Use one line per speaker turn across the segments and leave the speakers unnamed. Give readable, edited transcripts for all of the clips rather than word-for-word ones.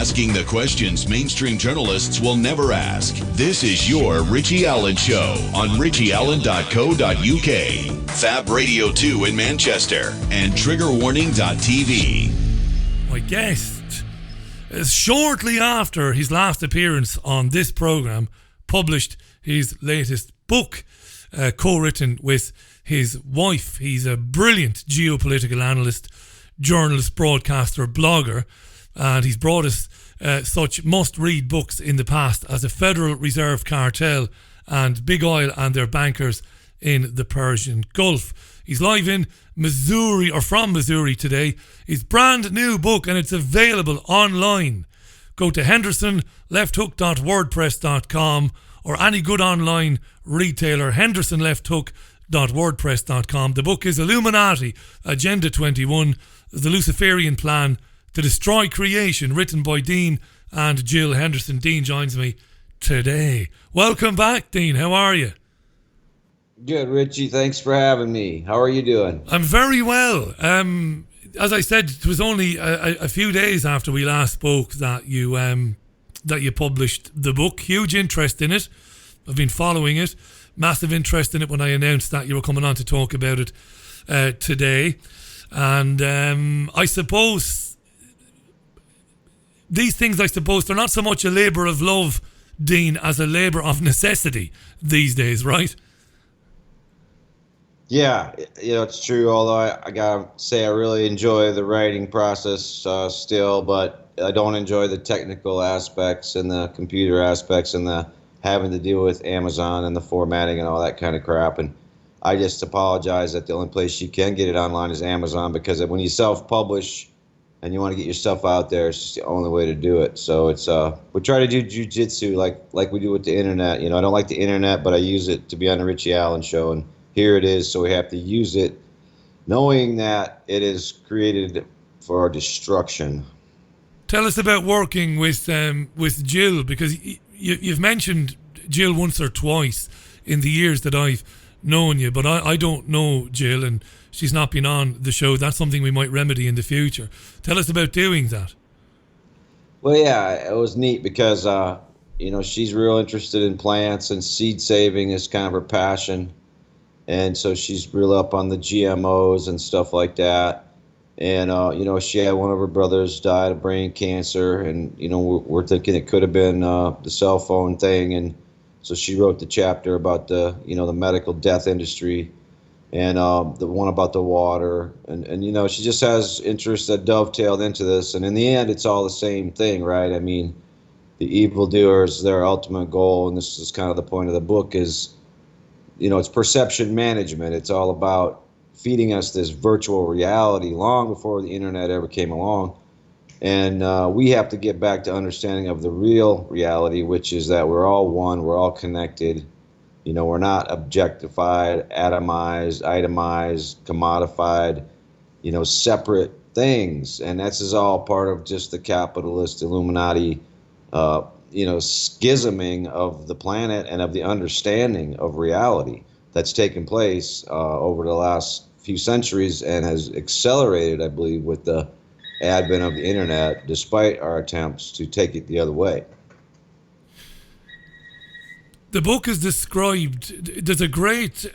asking the questions mainstream journalists will never ask. This is your Richie Allen Show on richieallen.co.uk, Fab Radio 2 in Manchester, and triggerwarning.tv.
My guest is shortly after his last appearance on this programme published his latest book, co-written with his wife. He's a brilliant geopolitical analyst, journalist, broadcaster, blogger, and he's brought us such must-read books in the past as A Federal Reserve Cartel and Big Oil and Their Bankers in the Persian Gulf. He's live in Missouri, or from Missouri today. His brand new book, and it's available online. Go to hendersonlefthook.wordpress.com or any good online retailer, hendersonlefthook.wordpress.com. The book is Illuminati, Agenda 21, The Luciferian Plan to Destroy Creation, written by Dean and Jill Henderson. Dean joins me today. Welcome back, Dean. How are you?
Good, Richie. Thanks for having me. How are you doing?
I'm very well. As I said, it was only a few days after we last spoke that you published the book. Huge interest in it. I've been following it. Massive interest in it when I announced that you were coming on to talk about it today. And I suppose these things, they're not so much a labour of love, Dean, as a labour of necessity these days, right?
Yeah, it's true. Although I gotta say I really enjoy the writing process still, but I don't enjoy the technical aspects and the computer aspects and the having to deal with Amazon and the formatting and all that kind of crap. And I just apologize that the only place you can get it online is Amazon, because when you self-publish and you want to get your stuff out there, it's just the only way to do it. So it's we try to do jujitsu like we do with the internet. I don't like the internet, but I use it to be on the Richie Allen Show, and here it is. So we have to use it, knowing that it is created for our destruction.
Tell us about working with Jill, because you've mentioned Jill once or twice in the years that I've known you, but I don't know Jill, and she's not been on the show. That's something we might remedy in the future. Tell us about doing that.
Well, yeah, it was neat because, she's real interested in plants, and seed saving is kind of her passion. And so she's real up on the GMOs and stuff like that. And, she had one of her brothers died of brain cancer, and, we're thinking it could have been the cell phone thing. And so she wrote the chapter about the medical death industry, and the one about the water. And she just has interests that dovetailed into this. And in the end, it's all the same thing, right? I mean, the evildoers, their ultimate goal, and this is kind of the point of the book, is, it's perception management. It's all about feeding us this virtual reality long before the internet ever came along. And we have to get back to understanding of the real reality, which is that we're all one, we're all connected. We're not objectified, atomized, itemized, commodified, separate things. And this is all part of just the capitalist Illuminati, schisming of the planet and of the understanding of reality that's taken place over the last few centuries, and has accelerated, I believe, with the advent of the internet, despite our attempts to take it the other way.
The book is described, there's a great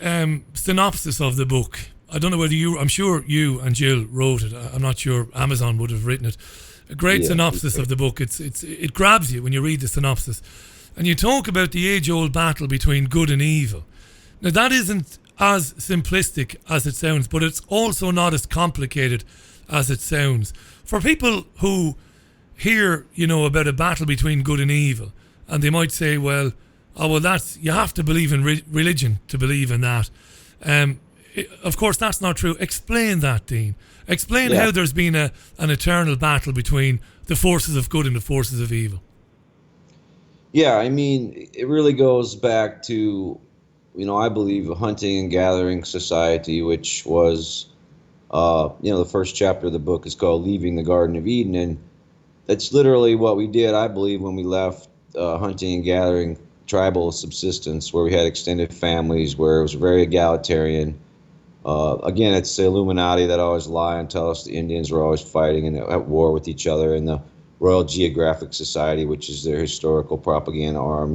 synopsis of the book. I don't know whether I'm sure you and Jill wrote it. I'm not sure Amazon would have written it. A great synopsis of the book. It grabs you when you read the synopsis. And you talk about the age-old battle between good and evil. Now, that isn't as simplistic as it sounds, but it's also not as complicated as it sounds. For people who hear, about a battle between good and evil, and they might say, well, that's, you have to believe in religion to believe in that. Of course, that's not true. Explain that, Dean. Explain how there's been an eternal battle between the forces of good and the forces of evil.
Yeah, I mean, it really goes back to, I believe, a hunting and gathering society, which was, the first chapter of the book is called Leaving the Garden of Eden. And that's literally what we did, I believe, when we left hunting and gathering tribal subsistence, where we had extended families, where it was very egalitarian. Again, it's the Illuminati that always lie and tell us the Indians were always fighting and at war with each other, and the Royal Geographic Society, which is their historical propaganda arm,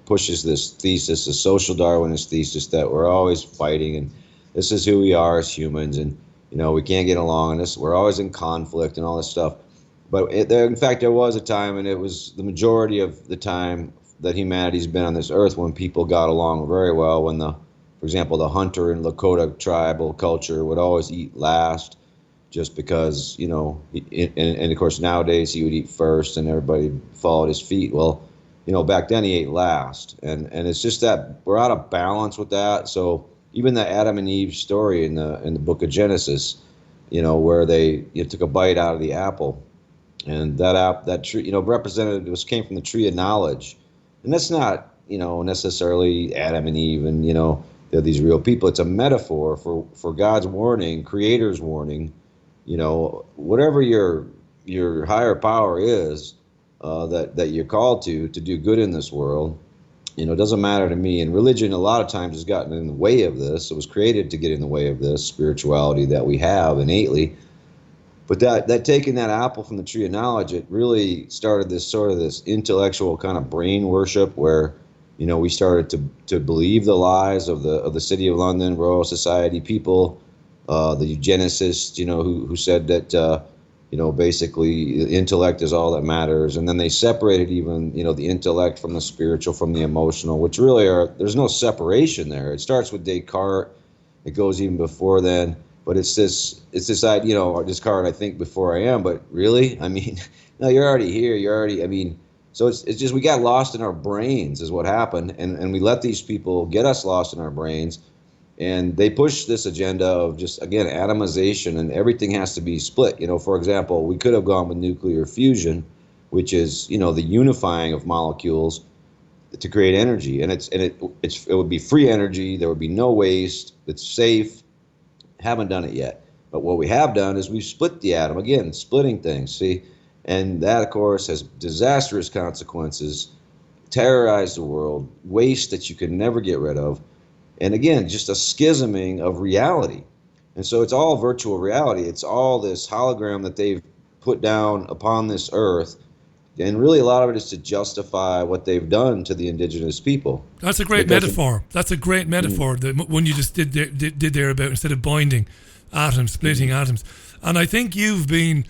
pushes this thesis, the social Darwinist thesis, that we're always fighting and this is who we are as humans, and we can't get along, and we're always in conflict and all this stuff. But in fact, there was a time, and it was the majority of the time that humanity's been on this earth when people got along very well. When for example, the Hunter and Lakota tribal culture would always eat last, just because and of course nowadays he would eat first, and everybody followed his feet. Well, back then he ate last, and it's just that we're out of balance with that. So even the Adam and Eve story in the book of Genesis, where they took a bite out of the apple, and that tree, came from the tree of knowledge, and that's not necessarily Adam and Eve, and they're these real people. It's a metaphor for God's warning, Creator's warning. Whatever your higher power is, that you're called to do good in this world. It doesn't matter to me. And religion, a lot of times, has gotten in the way of this. It was created to get in the way of this spirituality that we have innately. But that taking that apple from the tree of knowledge, it really started this intellectual kind of brain worship where, we started to believe the lies of the City of London, Royal Society people, the eugenicists, who said that, basically intellect is all that matters. And then they separated even, the intellect from the spiritual, from the emotional, which really there's no separation there. It starts with Descartes. It goes even before then. But it's this idea, Descartes, I think, before I am. But really, I mean, no, you're already here. So it's just we got lost in our brains is what happened. And we let these people get us lost in our brains. And they push this agenda of just, again, atomization, and everything has to be split. For example, we could have gone with nuclear fusion, which is, the unifying of molecules to create energy. And it would be free energy. There would be no waste. It's safe. Haven't done it yet. But what we have done is we've split the atom. Again, splitting things, see? And that, of course, has disastrous consequences, terrorized the world, waste that you can never get rid of. And again, just a schisming of reality. And so it's all virtual reality. It's all this hologram that they've put down upon this earth. And really a lot of it is to justify what they've done to the indigenous people.
That's a great metaphor. That's a great metaphor, the one you just did there about instead of binding atoms, splitting atoms. And I think you've been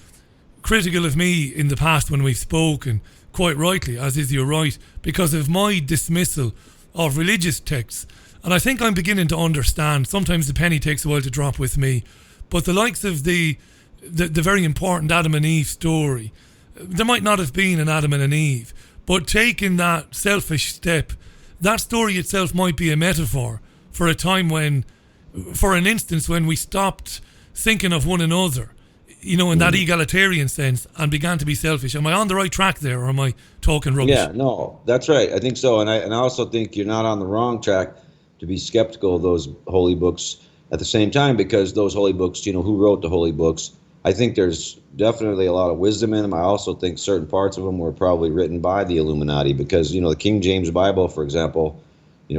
critical of me in the past when we've spoken, quite rightly, as is your right, because of my dismissal of religious texts. And I think I'm beginning to understand. Sometimes the penny takes a while to drop with me, but the likes of the very important Adam and Eve story, there might not have been an Adam and an Eve, but taking that selfish step, that story itself might be a metaphor for a time when, for an instance, when we stopped thinking of one another, in that egalitarian sense, and began to be selfish. Am I on the right track there, or am I talking rubbish?
Yeah, no, that's right. I think so. And I also think you're not on the wrong track to be skeptical of those holy books at the same time, because those holy books, who wrote the holy books, I think there's definitely a lot of wisdom in them. I also think certain parts of them were probably written by the Illuminati, because, the King James Bible, for example,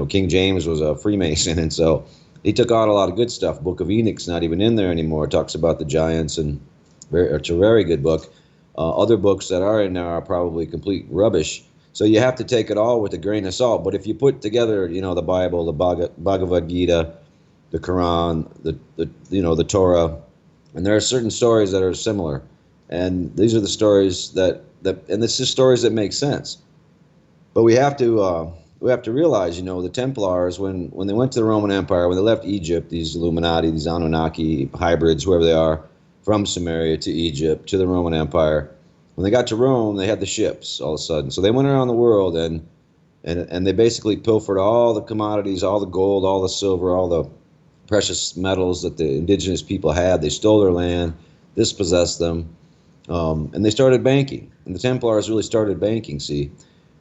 King James was a Freemason, and so he took out a lot of good stuff. Book of Enoch's not even in there anymore. It talks about the giants, and it's a very good book. Other books that are in there are probably complete rubbish. So you have to take it all with a grain of salt. But if you put together, the Bible, the Bhagavad Gita, the Quran, the Torah, and there are certain stories that are similar, and these are the stories that and it's just stories that make sense. But we have to realize, the Templars, when they went to the Roman Empire, when they left Egypt, these Illuminati, these Anunnaki hybrids, whoever they are, from Sumeria to Egypt to the Roman Empire, when they got to Rome, they had the ships all of a sudden. So they went around the world and they basically pilfered all the commodities, all the gold, all the silver, all the precious metals that the indigenous people had. They stole their land, dispossessed them, and they started banking. And the Templars really started banking, see?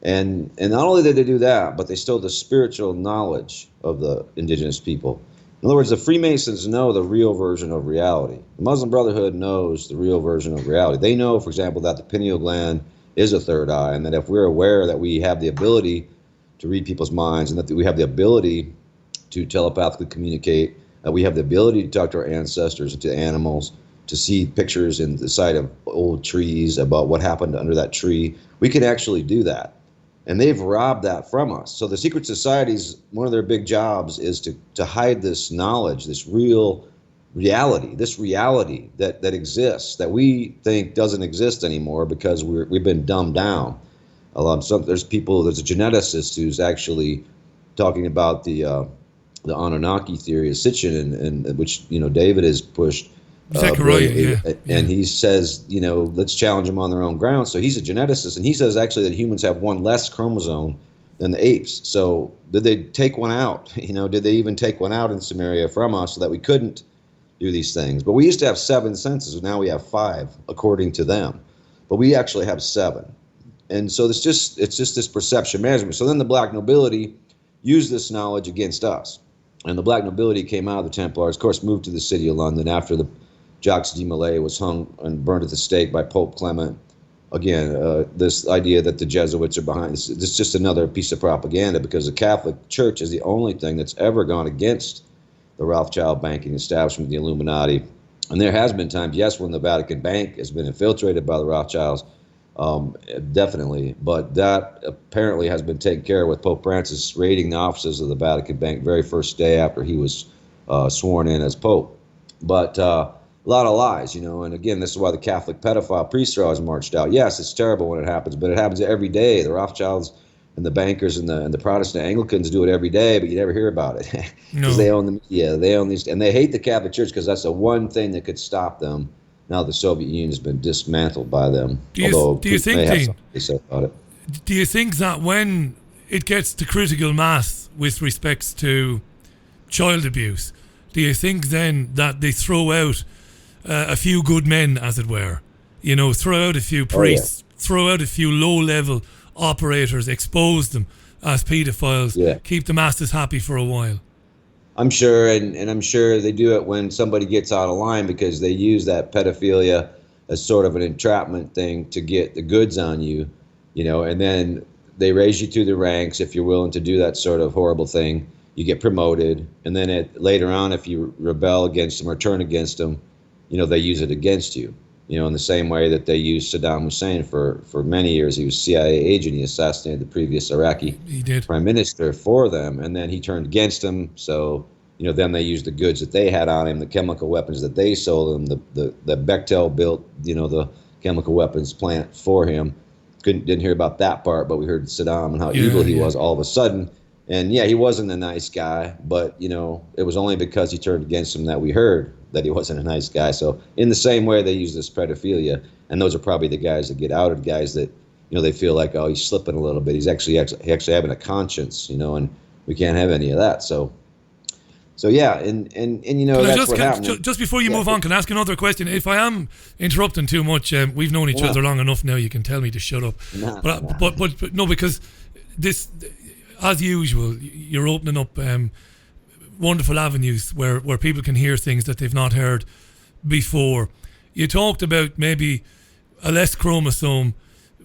And not only did they do that, but they stole the spiritual knowledge of the indigenous people. In other words, the Freemasons know the real version of reality. The Muslim Brotherhood knows the real version of reality. They know, for example, that the pineal gland is a third eye, and that if we're aware that we have the ability to read people's minds, and that we have the ability to telepathically communicate, that we have the ability to talk to our ancestors and to animals, to see pictures in the side of old trees about what happened under that tree. We can actually do that. And they've robbed that from us. So the secret societies, one of their big jobs is to hide this knowledge, this reality that exists, that we think doesn't exist anymore because we've been dumbed down. There's a geneticist who's actually talking about the Anunnaki theory of Sitchin, and which David has pushed.
Zechariah,
and he says, let's challenge them on their own ground. So he's a geneticist, and he says actually that humans have one less chromosome than the apes. So did they take one out? Did they even take one out in Sumeria from us so that we couldn't do these things? But we used to have 7 senses, and now we have 5, according to them. But we actually have 7. And so it's just this perception management. So then the black nobility used this knowledge against us. And the black nobility came out of the Templars, of course, moved to the city of London after the Jacques de Molay was hung and burned at the stake by Pope Clement. Again, this idea that the Jesuits are behind this is just another piece of propaganda, because the Catholic Church is the only thing that's ever gone against the Rothschild banking establishment, the Illuminati. And there has been times, yes, when the Vatican Bank has been infiltrated by the Rothschilds, definitely. But that apparently has been taken care of with Pope Francis raiding the offices of the Vatican Bank very first day after he was sworn in as Pope. But a lot of lies, and again, this is why the Catholic pedophile priest are always marched out. Yes, it's terrible when it happens, but it happens every day. The Rothschilds and the bankers and the Protestant Anglicans do it every day, but you never hear about it because they own the media, they own these, and they hate the Catholic Church because that's the one thing that could stop them. Now the Soviet Union has been dismantled by them.
Do you think that when it gets to critical mass with respects to child abuse, do you think then that they throw out a few good men, as it were, throw out a few priests, throw out a few low-level operators, expose them as pedophiles, keep the masses happy for a while?
I'm sure, and I'm sure they do it when somebody gets out of line, because they use that pedophilia as sort of an entrapment thing to get the goods on you, and then they raise you through the ranks. If you're willing to do that sort of horrible thing, you get promoted, and then later on, if you rebel against them or turn against them, they use it against you, in the same way that they used Saddam Hussein for many years. He was a CIA agent. He assassinated the previous Iraqi prime minister for them, and then he turned against him. So, then they used the goods that they had on him, the chemical weapons that they sold him. The Bechtel built, the chemical weapons plant for him. Didn't hear about that part, but we heard Saddam and how evil he was all of a sudden. And he wasn't a nice guy, but it was only because he turned against him that we heard that he wasn't a nice guy. So in the same way, they use this pedophilia, and those are probably the guys that get outed, guys that they feel like, oh, he's slipping a little bit. He's actually having a conscience, and we can't have any of that. So yeah, and that's what happened.
Just before you move on, can I ask another question? If I am interrupting too much, we've known each other long enough now. You can tell me to shut up. But no, because this, as usual, you're opening up wonderful avenues where people can hear things that they've not heard before. You talked about maybe a less chromosome.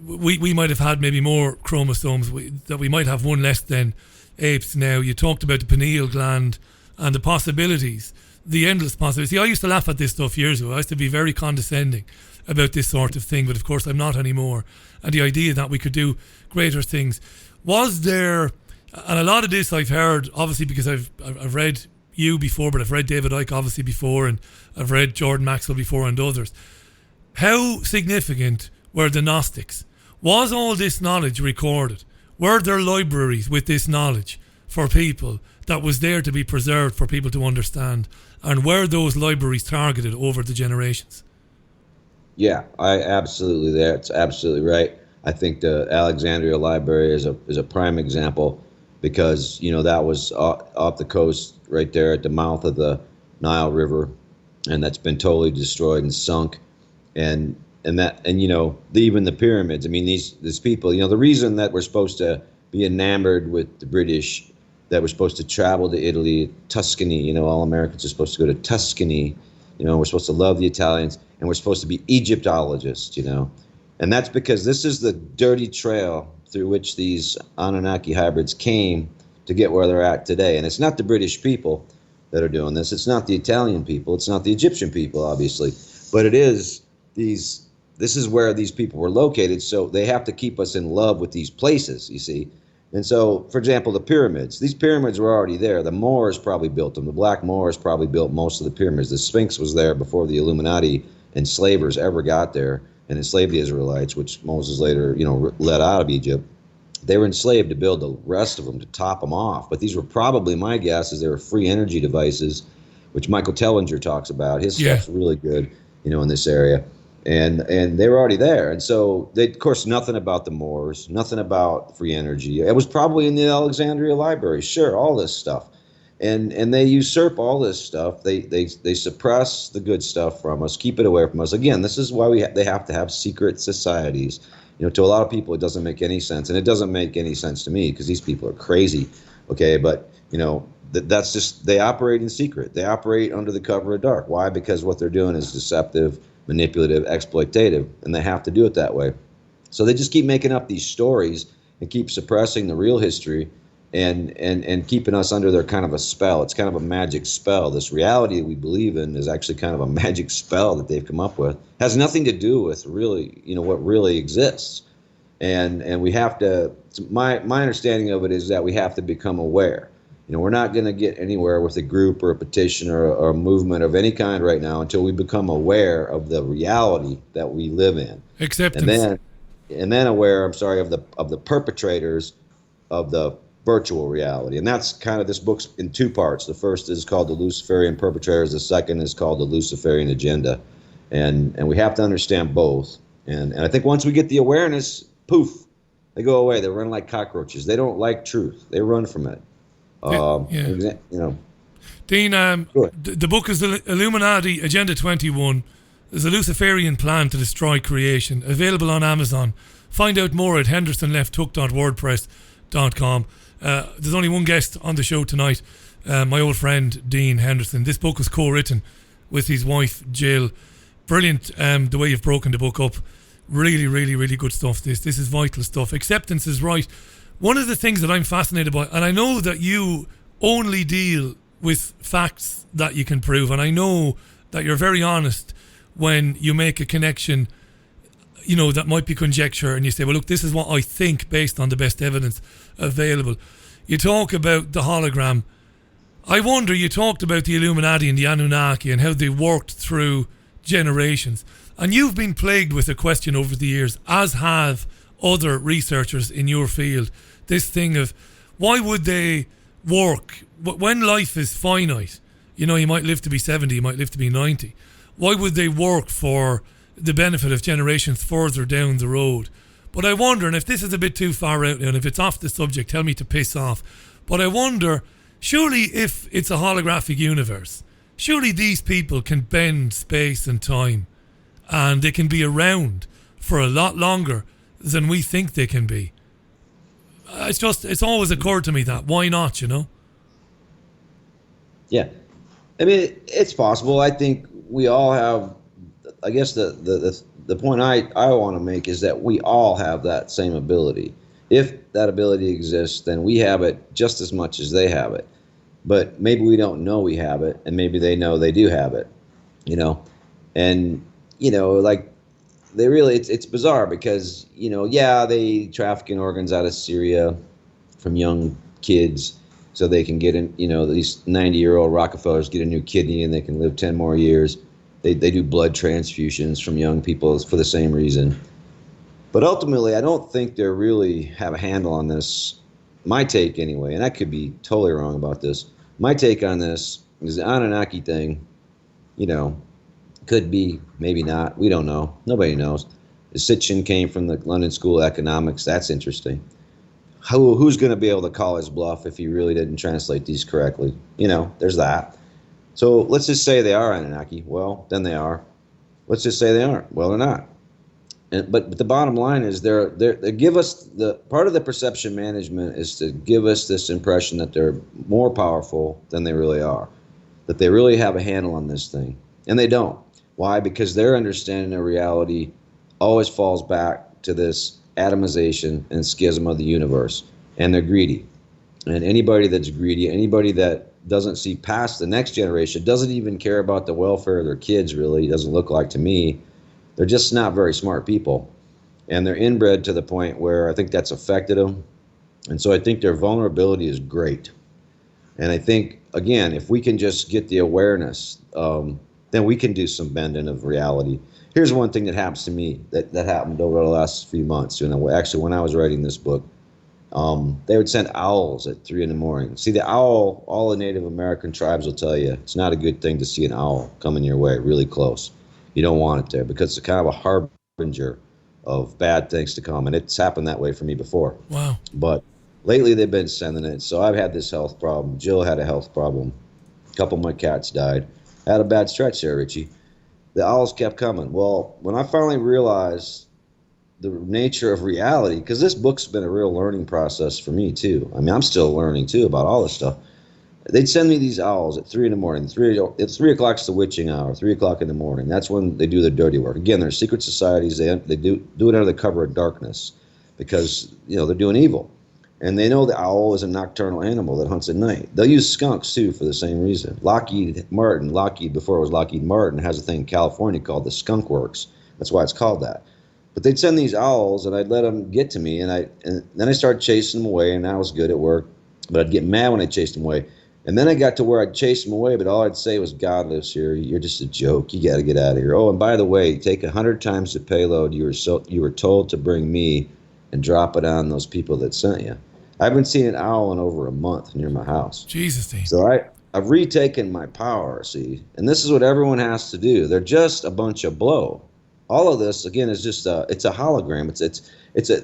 We might have had maybe more chromosomes, that we might have one less than apes now. You talked about the pineal gland and the possibilities, the endless possibilities. See, I used to laugh at this stuff years ago. I used to be very condescending about this sort of thing, but of course I'm not anymore. And the idea that we could do greater things. Was there... And a lot of this I've heard, obviously, because I've read you before, but I've read David Icke obviously before, and I've read Jordan Maxwell before and others. How significant were the Gnostics? Was all this knowledge recorded? Were there libraries with this knowledge for people that was there to be preserved for people to understand? And were those libraries targeted over the generations?
Yeah, that's absolutely right. I think the Alexandria Library is a prime example, because that was off the coast right there at the mouth of the Nile River, and that's been totally destroyed and sunk, and even the pyramids. I mean, these people, the reason that we're supposed to be enamored with the British, that we're supposed to travel to Italy, Tuscany, all Americans are supposed to go to Tuscany, we're supposed to love the Italians, and we're supposed to be Egyptologists, and that's because this is the dirty trail through which these Anunnaki hybrids came to get where they're at today. And it's not the British people that are doing this. It's not the Italian people. It's not the Egyptian people, obviously. But it is this is where these people were located, so they have to keep us in love with these places, you see. And so, for example, the pyramids. These pyramids were already there. The Moors probably built them. The Black Moors probably built most of the pyramids. The Sphinx was there before the Illuminati enslavers ever got there and enslaved the Israelites, which Moses later, led out of Egypt. They were enslaved to build the rest of them, to top them off. But these were probably, my guess is they were free energy devices, which Michael Tellinger talks about. His stuff's really good, in this area. And they were already there. And so, of course, nothing about the Moors, nothing about free energy. It was probably in the Alexandria Library, sure, all this stuff. And they usurp all this stuff. They suppress the good stuff from us, keep it away from us. Again, this is why they have to have secret societies. To a lot of people, it doesn't make any sense. And it doesn't make any sense to me because these people are crazy, okay? But, that's just, they operate in secret. They operate under the cover of dark. Why? Because what they're doing is deceptive, manipulative, exploitative, and they have to do it that way. So they just keep making up these stories and keep suppressing the real history and keeping us under their kind of a spell. It's kind of a magic spell. This reality that we believe in is actually kind of a magic spell that they've come up with. Has nothing to do with really, what really exists. And we have to, my understanding of it is that we have to become aware. We're not going to get anywhere with a group or a petition or a movement of any kind right now until we become aware of the reality that we live in.
Acceptance.
And then aware, of the perpetrators of the virtual reality. And that's kind of, this book's in two parts. The first is called The Luciferian Perpetrators. The second is called The Luciferian Agenda. And we have to understand both. And I think once we get the awareness, poof, they go away. They run like cockroaches. They don't like truth. They run from it.
Dean, the book is The Illuminati Agenda 21. There's a Luciferian plan to destroy creation. Available on Amazon. Find out more at hendersonlefthook.wordpress.com. There's only one guest on the show tonight, my old friend Dean Henderson. This book was co-written with his wife Jill. Brilliant the way you've broken the book up. Really, really, really good stuff. This is vital stuff. Acceptance is right. One of the things that I'm fascinated by, and I know that you only deal with facts that you can prove, and I know that you're very honest when you make a connection, that might be conjecture, and you say, well, look, this is what I think based on the best evidence available. You talk about the hologram. I wonder, you talked about the Illuminati and the Anunnaki and how they worked through generations. And you've been plagued with a question over the years, as have other researchers in your field. This thing of, why would they work when life is finite? You might live to be 70, you might live to be 90. Why would they work for the benefit of generations further down the road? But I wonder, and if this is a bit too far out now, and if it's off the subject, tell me to piss off. But I wonder, surely if it's a holographic universe, surely these people can bend space and time, and they can be around for a lot longer than we think they can be. It's always occurred to me that, why not,
Yeah. I mean, it's possible. I think we all have, I guess the point I want to make is that we all have that same ability. If that ability exists, then we have it just as much as they have it. But maybe we don't know we have it, and maybe they know they do have it, And, like, they really, it's bizarre because, they trafficking organs out of Syria from young kids so they can get in, these 90-year-old Rockefellers get a new kidney and they can live 10 more years. They do blood transfusions from young people for the same reason. But ultimately, I don't think they really have a handle on this. My take, anyway, and I could be totally wrong about this. My take on this is the Anunnaki thing, could be, maybe not. We don't know. Nobody knows. The Sitchin came from the London School of Economics. That's interesting. Who's going to be able to call his bluff if he really didn't translate these correctly? There's that. So let's just say they are Anunnaki. Well, then they are. Let's just say they aren't. Well, they're not. But the bottom line is they give us the part of the perception management is to give us this impression that they're more powerful than they really are, that they really have a handle on this thing, and they don't. Why? Because their understanding of reality always falls back to this atomization and schism of the universe, and they're greedy. And anybody that's greedy, anybody that doesn't see past the next generation, doesn't even care about the welfare of their kids, really, doesn't look like to me. They're just not very smart people. And they're inbred to the point where I think that's affected them. And so I think their vulnerability is great. And I think, again, if we can just get the awareness, then we can do some bending of reality. Here's one thing that happens to me that happened over the last few months. Actually, when I was writing this book, they would send owls at 3 a.m. See, the owl, all the Native American tribes will tell you, it's not a good thing to see an owl coming your way really close. You don't want it there because it's kind of a harbinger of bad things to come. And it's happened that way for me before.
Wow.
But lately they've been sending it. So I've had this health problem. Jill had a health problem. A couple of my cats died. I had a bad stretch there, Richie. The owls kept coming. Well, when I finally realized the nature of reality, because this book's been a real learning process for me too. I mean, I'm still learning too about all this stuff. They'd send me these owls at 3 a.m. It's 3 o'clock's the witching hour, 3 o'clock in the morning. That's when they do their dirty work. Again, they're secret societies. They do it under the cover of darkness because, they're doing evil. And they know the owl is a nocturnal animal that hunts at night. They'll use skunks, too, for the same reason. Lockheed, before it was Lockheed Martin, has a thing in California called the Skunk Works. That's why it's called that. But they'd send these owls, and I'd let them get to me, and then I started chasing them away, and I was good at work. But I'd get mad when I chased them away. And then I got to where I'd chase them away, but all I'd say was, God lives here. You're just a joke. You got to get out of here. Oh, and by the way, take 100 times the payload you were told to bring me and drop it on those people that sent you. I haven't seen an owl in over a month near my house.
Jesus, Dean. So
I've retaken my power, see? And this is what everyone has to do. They're just a bunch of blow. All of this, again, is just it's a hologram.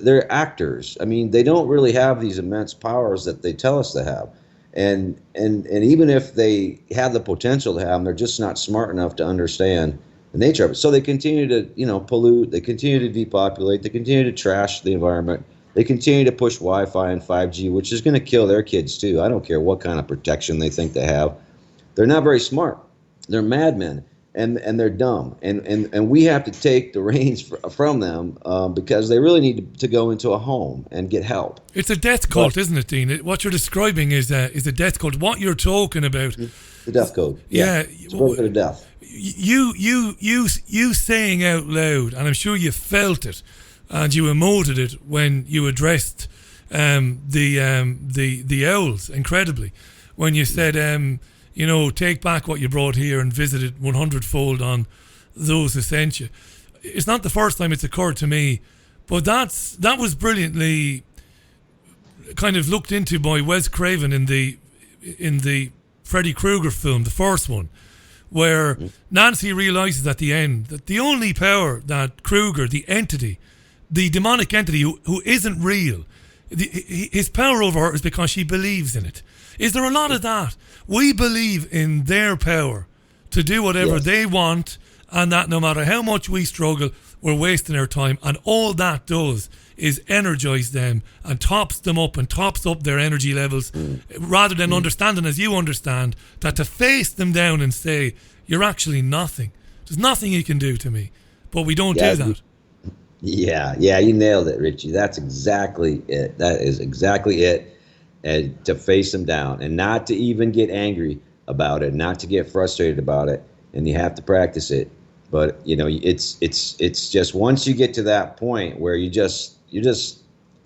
They're actors. I mean, they don't really have these immense powers that they tell us they have. And even if they have the potential to have them, they're just not smart enough to understand the nature of it. So they continue to, pollute. They continue to depopulate. They continue to trash the environment. They continue to push Wi-Fi and 5G, which is going to kill their kids too. I don't care what kind of protection they think they have. They're not very smart. They're madmen, and they're dumb. And we have to take the reins from them because they really need to go into a home and get help.
It's a death cult, isn't it, Dean? What you're describing is a death cult. What you're talking about,
the death code.
Yeah,
it's a bit of death.
You saying out loud, and I'm sure you felt it, and you emoted it when you addressed the owls incredibly, when you said, take back what you brought here and visit it 100-fold on those who sent you. It's not the first time it's occurred to me, but that was brilliantly kind of looked into by Wes Craven in the Freddy Krueger film, the first one, where Nancy realizes at the end that the only power that Krueger, the entity, the demonic entity who isn't real, his power over her is because she believes in it. Is there a lot of that? We believe in their power to do whatever they want, and that no matter how much we struggle, we're wasting our time. And all that does is energize them and tops them up and tops up their energy levels, rather than understanding, as you understand, that to face them down and say, you're actually nothing. There's nothing you can do to me. But we don't do that.
Yeah, you nailed it, Richie. That's exactly it. That is exactly it. And to face them down and not to even get angry about it, not to get frustrated about it, and you have to practice it. But it's just once you get to that point where you're just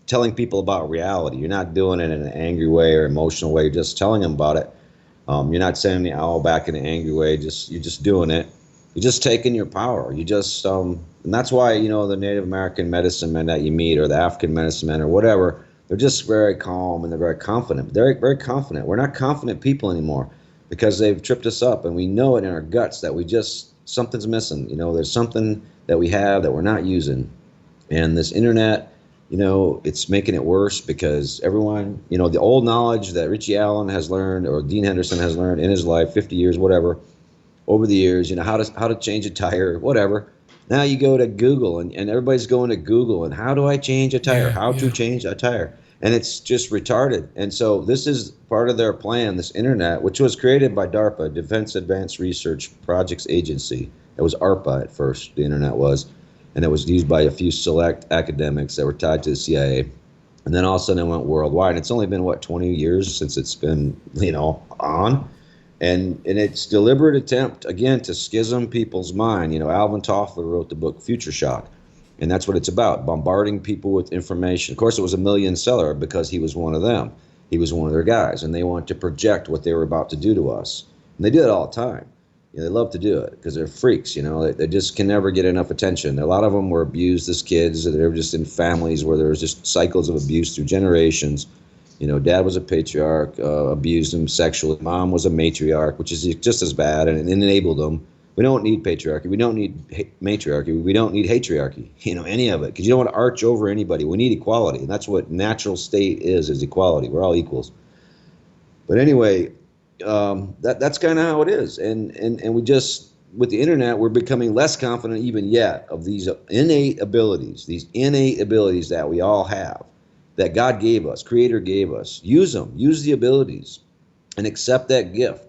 telling people about reality. You're not doing it in an angry way or emotional way. You're just telling them about it. You're not sending the owl back in an angry way. You're just doing it. You're just taking your power. You just and that's why the Native American medicine men that you meet, or the African medicine men, or whatever, they're just very calm and they're very confident. They're very confident. We're not confident people anymore because they've tripped us up, and we know it in our guts that something's missing. There's something that we have that we're not using, and this internet, it's making it worse because everyone, the old knowledge that Richie Allen has learned or Dean Henderson has learned in his life, 50 years, whatever, over the years, how to change a tire, whatever. Now you go to Google and everybody's going to Google and how do I change a tire? To change a tire. And it's just retarded. And so this is part of their plan, this internet, which was created by DARPA, Defense Advanced Research Projects Agency. It was ARPA at first, the internet was. And it was used by a few select academics that were tied to the CIA. And then all of a sudden it went worldwide. And it's only been, 20 years since it's been, on. And it's deliberate attempt, again, to schism people's mind. Alvin Toffler wrote the book Future Shock. And that's what it's about, bombarding people with information. Of course, it was a million seller because he was one of them. He was one of their guys. And they wanted to project what they were about to do to us. And they do it all the time. They love to do it because they're freaks, They just can never get enough attention. A lot of them were abused as kids. They were just in families where there was just cycles of abuse through generations. Dad was a patriarch, abused him sexually. Mom was a matriarch, which is just as bad, and it enabled them. We don't need patriarchy. We don't need matriarchy. We don't need hatriarchy, any of it, because you don't want to arch over anybody. We need equality, and that's what natural state is equality. We're all equals. But anyway, that's kind of how it is. And we just, with the internet, we're becoming less confident even yet of these innate abilities that we all have, that God gave us, Creator gave us. Use them, use the abilities, and accept that gift.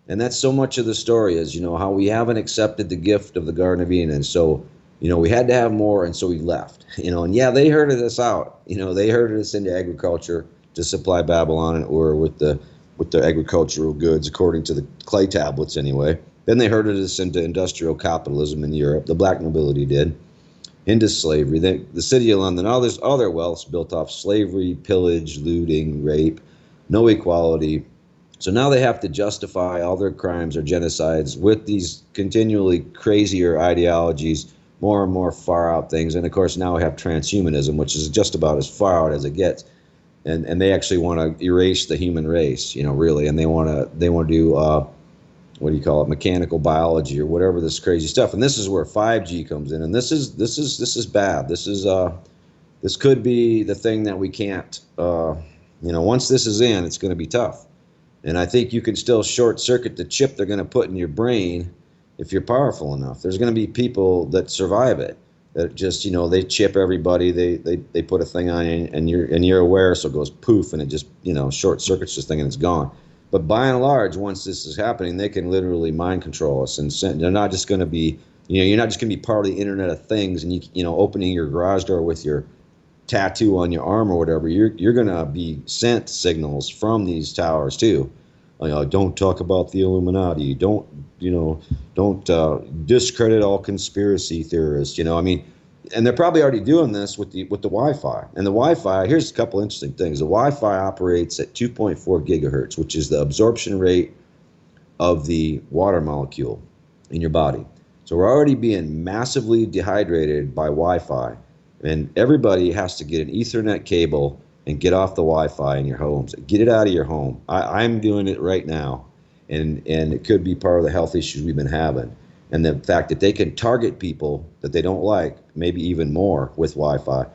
And that's so much of the story is, how we haven't accepted the gift of the Garden of Eden. And so, we had to have more, and so we left. And yeah, they herded us out. They herded us into agriculture to supply Babylon and Ur with the agricultural goods, according to the clay tablets anyway. Then they herded us into industrial capitalism in Europe. The black nobility did. Into slavery. The city of London, all their wealth's built off slavery, pillage, looting, rape, no equality. So now they have to justify all their crimes or genocides with these continually crazier ideologies, more and more far out things. And of course, now we have transhumanism, which is just about as far out as it gets. And they actually want to erase the human race, really. And they want to do mechanical biology or whatever, this crazy stuff. And this is where 5G comes in. And this is bad. This could be the thing that we can't. Once this is in, it's going to be tough. And I think you can still short circuit the chip they're going to put in your brain if you're powerful enough. There's going to be people that survive it. That just, they chip everybody. They put a thing on you, and you're aware, so it goes poof, and it just, short circuits this thing, and it's gone. But by and large, once this is happening, they can literally mind control us, and they're not just going to be, you're not just going to be part of the Internet of Things, and opening your garage door with your tattoo on your arm or whatever. You're going to be sent signals from these towers too. Don't talk about the Illuminati. Don't discredit all conspiracy theorists. And they're probably already doing this with the Wi-Fi. And the Wi-Fi, here's a couple interesting things. The Wi-Fi operates at 2.4 gigahertz, which is the absorption rate of the water molecule in your body. So we're already being massively dehydrated by Wi-Fi. And everybody has to get an Ethernet cable and get off the Wi-Fi in your homes. Get it out of your home. I'm doing it right now. And it could be part of the health issues we've been having. And the fact that they can target people that they don't like, maybe even more with Wi-Fi.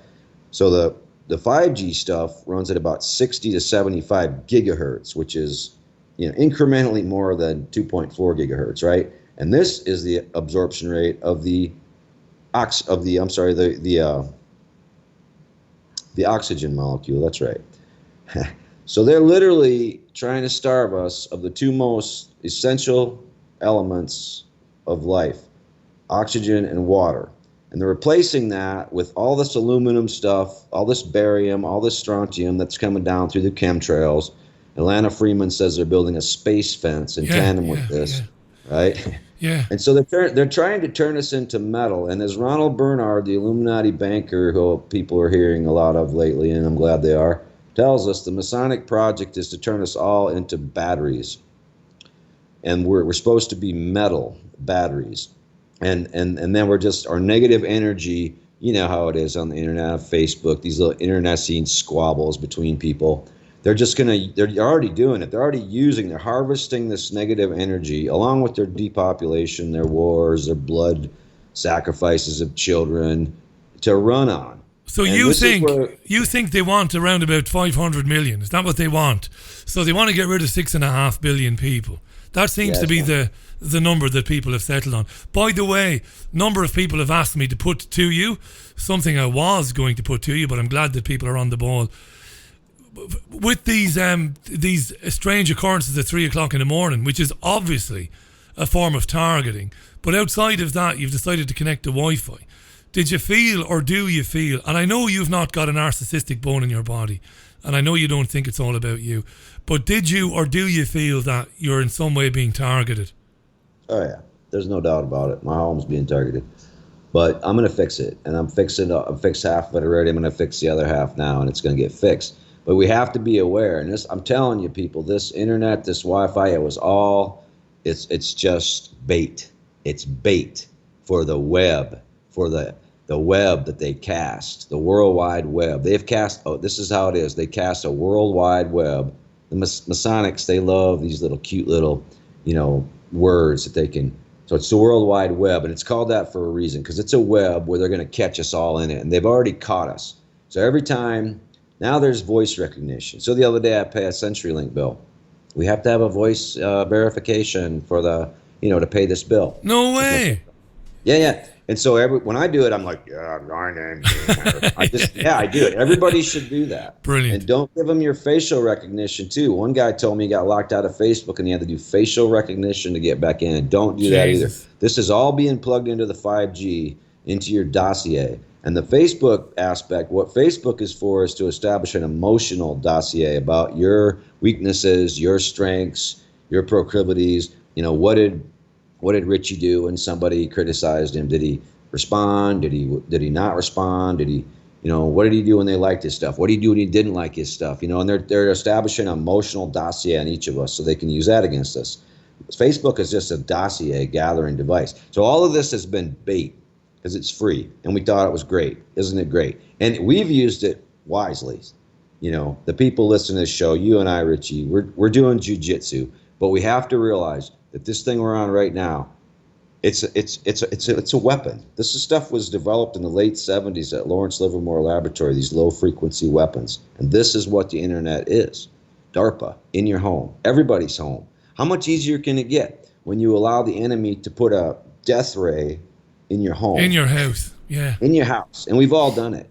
So the 5G stuff runs at about 60 to 75 gigahertz, which is incrementally more than 2.4 gigahertz, right? And this is the absorption rate of the oxygen molecule. That's right. So they're literally trying to starve us of the two most essential elements of life, oxygen and water. And they're replacing that with all this aluminum stuff, all this barium, all this strontium that's coming down through the chemtrails. Atlanta Freeman says they're building a space fence in tandem with this, right?
Yeah.
And so they're trying to turn us into metal. And as Ronald Bernard, the Illuminati banker, who people are hearing a lot of lately, and I'm glad they are, tells us the Masonic project is to turn us all into batteries. And we're supposed to be metal batteries. And then we're just, our negative energy, you know how it is on the internet, Facebook, these little internecine squabbles between people. They're already doing it. They're harvesting this negative energy along with their depopulation, their wars, their blood sacrifices of children to run on.
So you think they want around about 500 million? Is that what they want? So they want to get rid of 6.5 billion people. That seems to be the number that people have settled on. By the way, number of people have asked me to put to you something I was going to put to you, but I'm glad that people are on the ball. With these strange occurrences at 3 o'clock in the morning, which is obviously a form of targeting, but outside of that, you've decided to connect to Wi-Fi. did you feel, or do you feel, and I know you've not got a narcissistic bone in your body, and I know you don't think it's all about you, but did you or do you feel that you're in some way being targeted?
Oh yeah, there's no doubt about it. My home's being targeted, but I'm gonna fix it, and I'm fixed half of it already. I'm gonna fix the other half now, and it's gonna get fixed. But we have to be aware, and this, I'm telling you, people, this internet, this Wi-Fi, it's just bait. It's bait for the web, for the web that they cast, the World Wide Web. They've cast, this is how it is. They cast a World Wide Web. The Masonics, they love these little cute little, words that they can. So it's the World Wide Web, and it's called that for a reason, because it's a web where they're going to catch us all in it, and they've already caught us. So every time, now there's voice recognition. So the other day I pay a CenturyLink bill. We have to have a voice verification for to pay this bill.
No way.
Yeah. And so when I do it, I'm like, yeah, my name's I do it. Everybody should do that.
Brilliant.
And don't give them your facial recognition too. One guy told me he got locked out of Facebook and he had to do facial recognition to get back in. And don't do that either. This is all being plugged into the 5G, into your dossier. And the Facebook aspect, what Facebook is for is to establish an emotional dossier about your weaknesses, your strengths, your proclivities. What did Richie do when somebody criticized him? Did he respond? Did he not respond? Did he, what did he do when they liked his stuff? What did he do when he didn't like his stuff? And they're establishing an emotional dossier on each of us so they can use that against us. Facebook is just a dossier gathering device. So all of this has been bait because it's free, and we thought it was great. Isn't it great? And we've used it wisely. The people listening to this show, you and I, Richie, we're doing jujitsu, but we have to realize that this thing we're on right now, it's a weapon. This stuff was developed in the late 70s at Lawrence Livermore Laboratory, these low frequency weapons. And this is what the internet is. DARPA, in your home, everybody's home. How much easier can it get when you allow the enemy to put a death ray in your home?
In your house, yeah.
In your house. And we've all done it.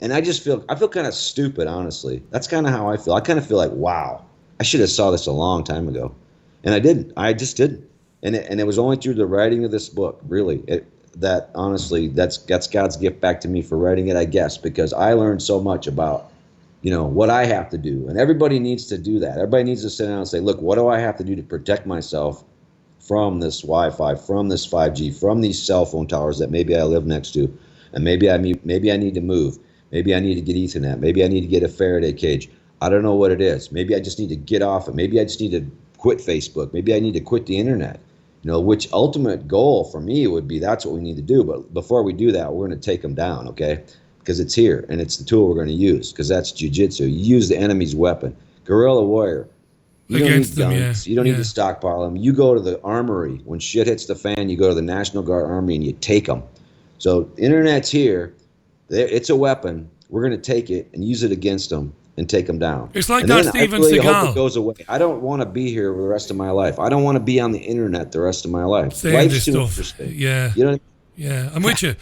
And I feel kind of stupid, honestly. That's kind of how I feel. I kind of feel like, wow, I should have saw this a long time ago. And I didn't. I just didn't. And it was only through the writing of this book, really, that honestly, that's God's gift back to me for writing it, I guess, because I learned so much about, what I have to do. And everybody needs to do that. Everybody needs to sit down and say, look, what do I have to do to protect myself from this Wi-Fi, from this 5G, from these cell phone towers that maybe I live next to, and maybe I need to move. Maybe I need to get Ethernet. Maybe I need to get a Faraday cage. I don't know what it is. Maybe I just need to get off it. Maybe I just need to quit Facebook. Maybe I need to quit the internet. Which ultimate goal for me would be that's what we need to do. But before we do that, we're going to take them down, okay? Because it's here, and it's the tool we're going to use, because that's jiu-jitsu. You use the enemy's weapon. Guerrilla warrior. You don't need guns. You don't need to stockpile them. You go to the armory. When shit hits the fan, you go to the National Guard Army and you take them. So the internet's here. It's a weapon. We're going to take it and use it against them and take them down.
It's like that Steven Seagal.
I hope it goes away. I don't want to be here for the rest of my life. I don't want to be on the internet the rest of my life. Life's too interesting.
Yeah.
You know what I mean?
Yeah, I'm with you.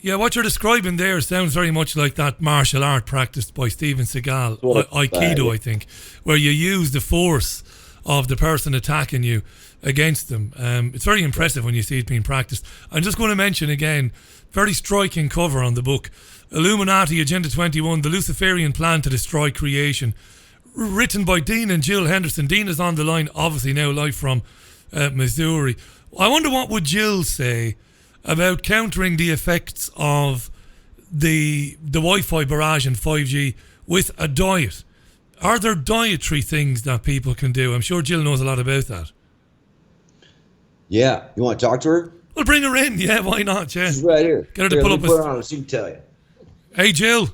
Yeah, what you're describing there sounds very much like that martial art practiced by Steven Seagal, Aikido, I think, where you use the force of the person attacking you against them. It's very impressive when you see it being practiced. I'm just going to mention again, very striking cover on the book, Illuminati Agenda 21, The Luciferian Plan to Destroy Creation, written by Dean and Jill Henderson. Dean is on the line, obviously now live from Missouri. I wonder what would Jill say about countering the effects of the Wi-Fi barrage and 5G with a diet. Are there dietary things that people can do? I'm sure Jill knows a lot about that.
Yeah. You want to talk to her?
Well, bring her in. Yeah, why not? Yeah.
She's right here.
Get her to pull up.
Put her on. She can tell you.
Hey, Jill.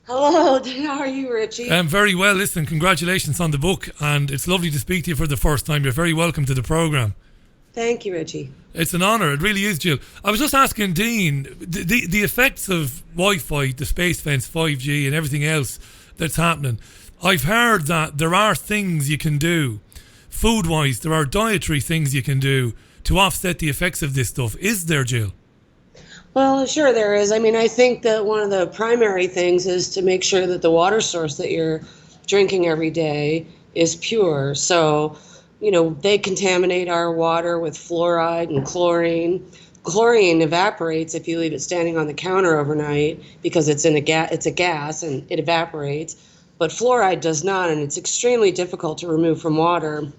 Hello. How are you, Richie?
I'm very well. Listen, congratulations on the book, and it's lovely to speak to you for the first time. You're very welcome to the programme.
Thank you, Richie.
It's an honour. It really is, Jill. I was just asking Dean, the effects of Wi-Fi, the space fence, 5G and everything else that's happening. I've heard that there are things you can do, food-wise, there are dietary things you can do to offset the effects of this stuff. Is there, Jill?
Well, sure there is. I mean, I think that one of the primary things is to make sure that the water source that you're drinking every day is pure. So, they contaminate our water with fluoride and chlorine. chlorine evaporates if you leave it standing on the counter overnight because it's it's a gas and it evaporates. But fluoride does not, and it's extremely difficult to remove from water.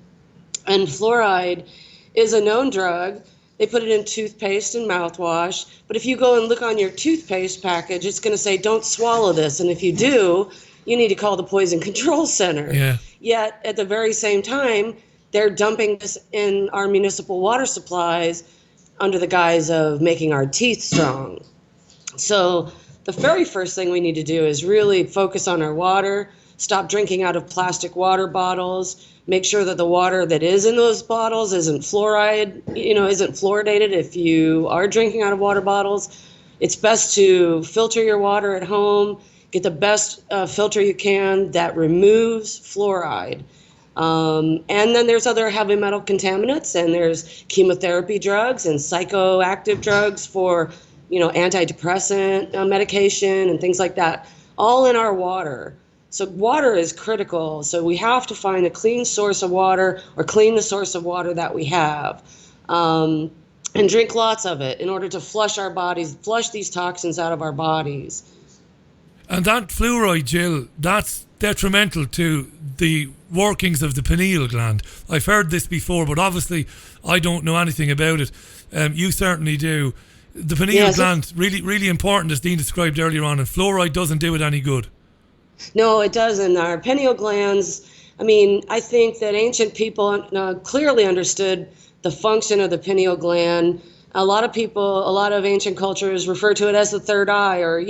And fluoride is a known drug. They put it in toothpaste and mouthwash. But if you go and look on your toothpaste package, it's going to say, don't swallow this. And if you do, you need to call the Poison Control Center.
Yeah.
Yet at the very same time, they're dumping this in our municipal water supplies under the guise of making our teeth strong. So the very first thing we need to do is really focus on our water, stop drinking out of plastic water bottles, make sure that the water that is in those bottles isn't isn't fluoridated if you are drinking out of water bottles. It's best to filter your water at home, get the best filter you can that removes fluoride. And then there's other heavy metal contaminants, and there's chemotherapy drugs and psychoactive drugs for, antidepressant medication and things like that, all in our water. So water is critical. So we have to find a clean source of water or clean the source of water that we have, and drink lots of it in order to flush our bodies, flush these toxins out of our bodies.
And that fluoride, Jill, that's detrimental to the workings of the pineal gland. I've heard this before, but obviously I don't know anything about it. You certainly do. The pineal gland, really, really important, as Dean described earlier on, and fluoride doesn't do it any good.
No, it doesn't. Our pineal glands, I think that ancient people clearly understood the function of the pineal gland. A lot of ancient cultures refer to it as the third eye, or,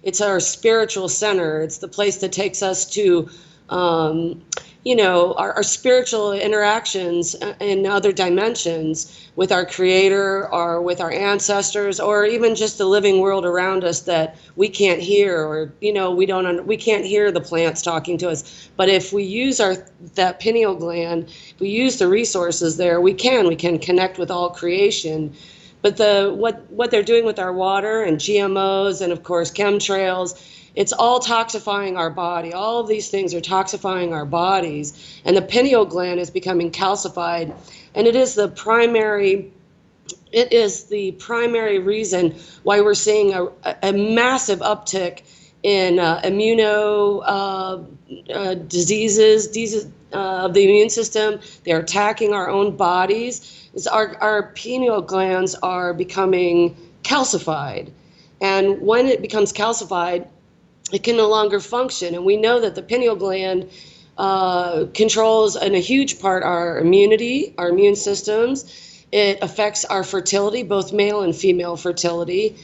it's our spiritual center. It's the place that takes us to, our spiritual interactions in other dimensions with our creator or with our ancestors, or even just the living world around us that we can't hear, or, we can't hear the plants talking to us. But if we use that pineal gland, if we use the resources there, we can connect with all creation. But what they're doing with our water and GMOs and, of course, chemtrails, it's all toxifying our body. All of these things are toxifying our bodies, and the pineal gland is becoming calcified, and it is the primary reason why we're seeing a massive uptick in diseases of the immune system. They're attacking our own bodies. Our pineal glands are becoming calcified, and when it becomes calcified, it can no longer function. And we know that the pineal gland controls, in a huge part, our immunity, our immune systems. It affects our fertility, both male and female fertility.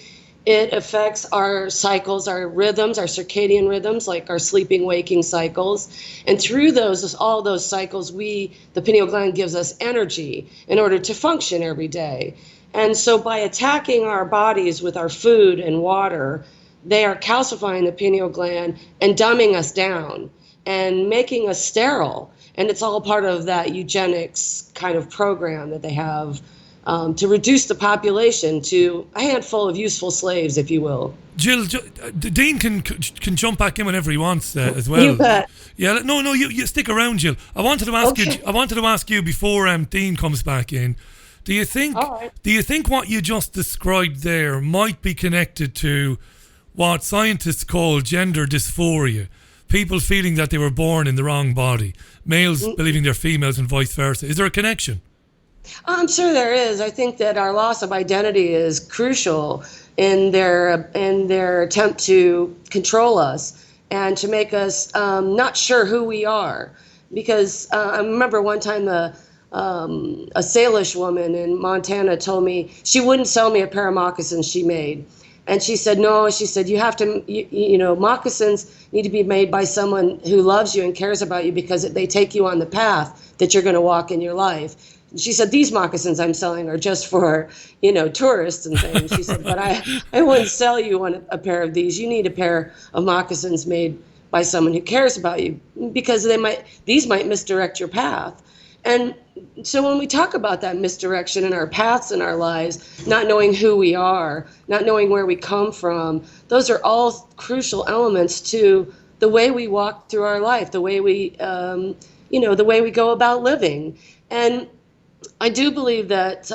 It affects our cycles, our rhythms, our circadian rhythms, like our sleeping, waking cycles. And through all those cycles, the pineal gland gives us energy in order to function every day. And so by attacking our bodies with our food and water, they are calcifying the pineal gland and dumbing us down and making us sterile. And it's all part of that eugenics kind of program that they have to reduce the population to a handful of useful slaves, if you will.
Jill, Dean can jump back in whenever he wants as well.
You bet.
Yeah, no, you stick around, Jill. I wanted to ask you before Dean comes back in. Do you think what you just described there might be connected to what scientists call gender dysphoria? People feeling that they were born in the wrong body, males believing they're females, and vice versa. Is there a connection?
I'm sure there is. I think that our loss of identity is crucial in their attempt to control us and to make us not sure who we are. Because I remember one time a Salish woman in Montana told me she wouldn't sell me a pair of moccasins she made. And she said, no, you have to, moccasins need to be made by someone who loves you and cares about you, because they take you on the path that you're going to walk in your life. And she said, these moccasins I'm selling are just for, tourists and things. She said, but I wouldn't sell you a pair of these. You need a pair of moccasins made by someone who cares about you, because these might misdirect your path. And so when we talk about that misdirection in our paths in our lives, not knowing who we are, not knowing where we come from, those are all crucial elements to the way we walk through our life, the way we, the way we go about living. And I do believe that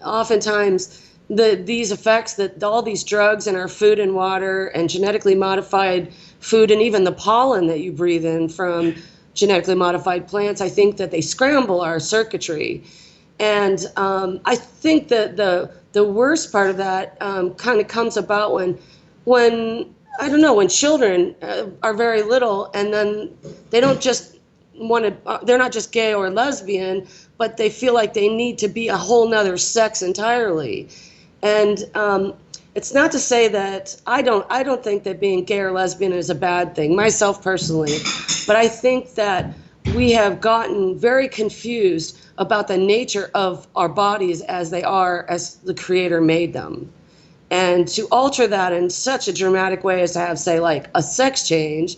oftentimes these effects that all these drugs in our food and water and genetically modified food and even the pollen that you breathe in from genetically modified plants, I think that they scramble our circuitry. And I think that the worst part of that kind of comes about when I don't know, when children are very little and then they don't just want to, they're not just gay or lesbian, but they feel like they need to be a whole nother sex entirely. And it's not to say that I don't think that being gay or lesbian is a bad thing, myself personally, but I think that we have gotten very confused about the nature of our bodies as they are, as the Creator made them. And to alter that in such a dramatic way as to have, say, like a sex change,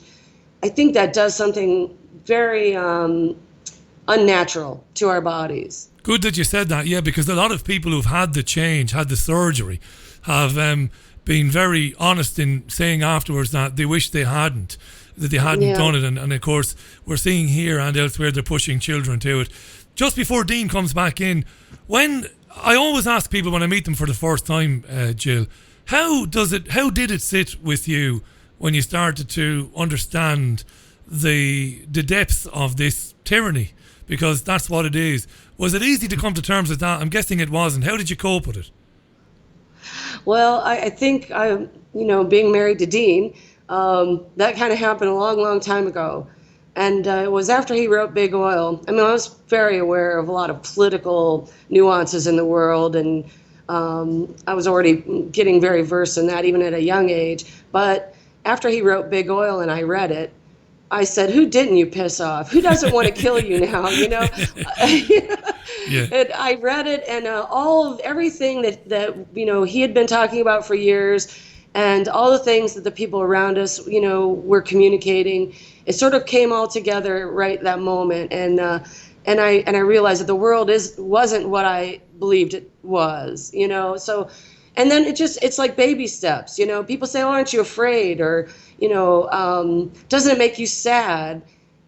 I think that does something very unnatural to our bodies.
Good that you said that, yeah, because a lot of people who've had the change, had the surgery, have been very honest in saying afterwards that they wish they hadn't, that they hadn't done it. And of course, we're seeing here and elsewhere they're pushing children to it. Just before Dean comes back in, when I always ask people when I meet them for the first time, Jill, how did it sit with you when you started to understand the depths of this tyranny? Because that's what it is. Was it easy to come to terms with that? I'm guessing it wasn't. How did you cope with it?
Well, I think, being married to Dean, that kind of happened a long, long time ago. And it was after he wrote Big Oil. I mean, I was very aware of a lot of political nuances in the world, and I was already getting very versed in that, even at a young age. But after he wrote Big Oil and I read it, I said, who didn't you piss off? Who doesn't want to kill you now,
Yeah.
And I read it, and everything that he had been talking about for years, and all the things that the people around us, were communicating, it sort of came all together right that moment. And I realized that the world wasn't what I believed it was, So, and then it's like baby steps, People say, oh, aren't you afraid? Or, doesn't it make you sad?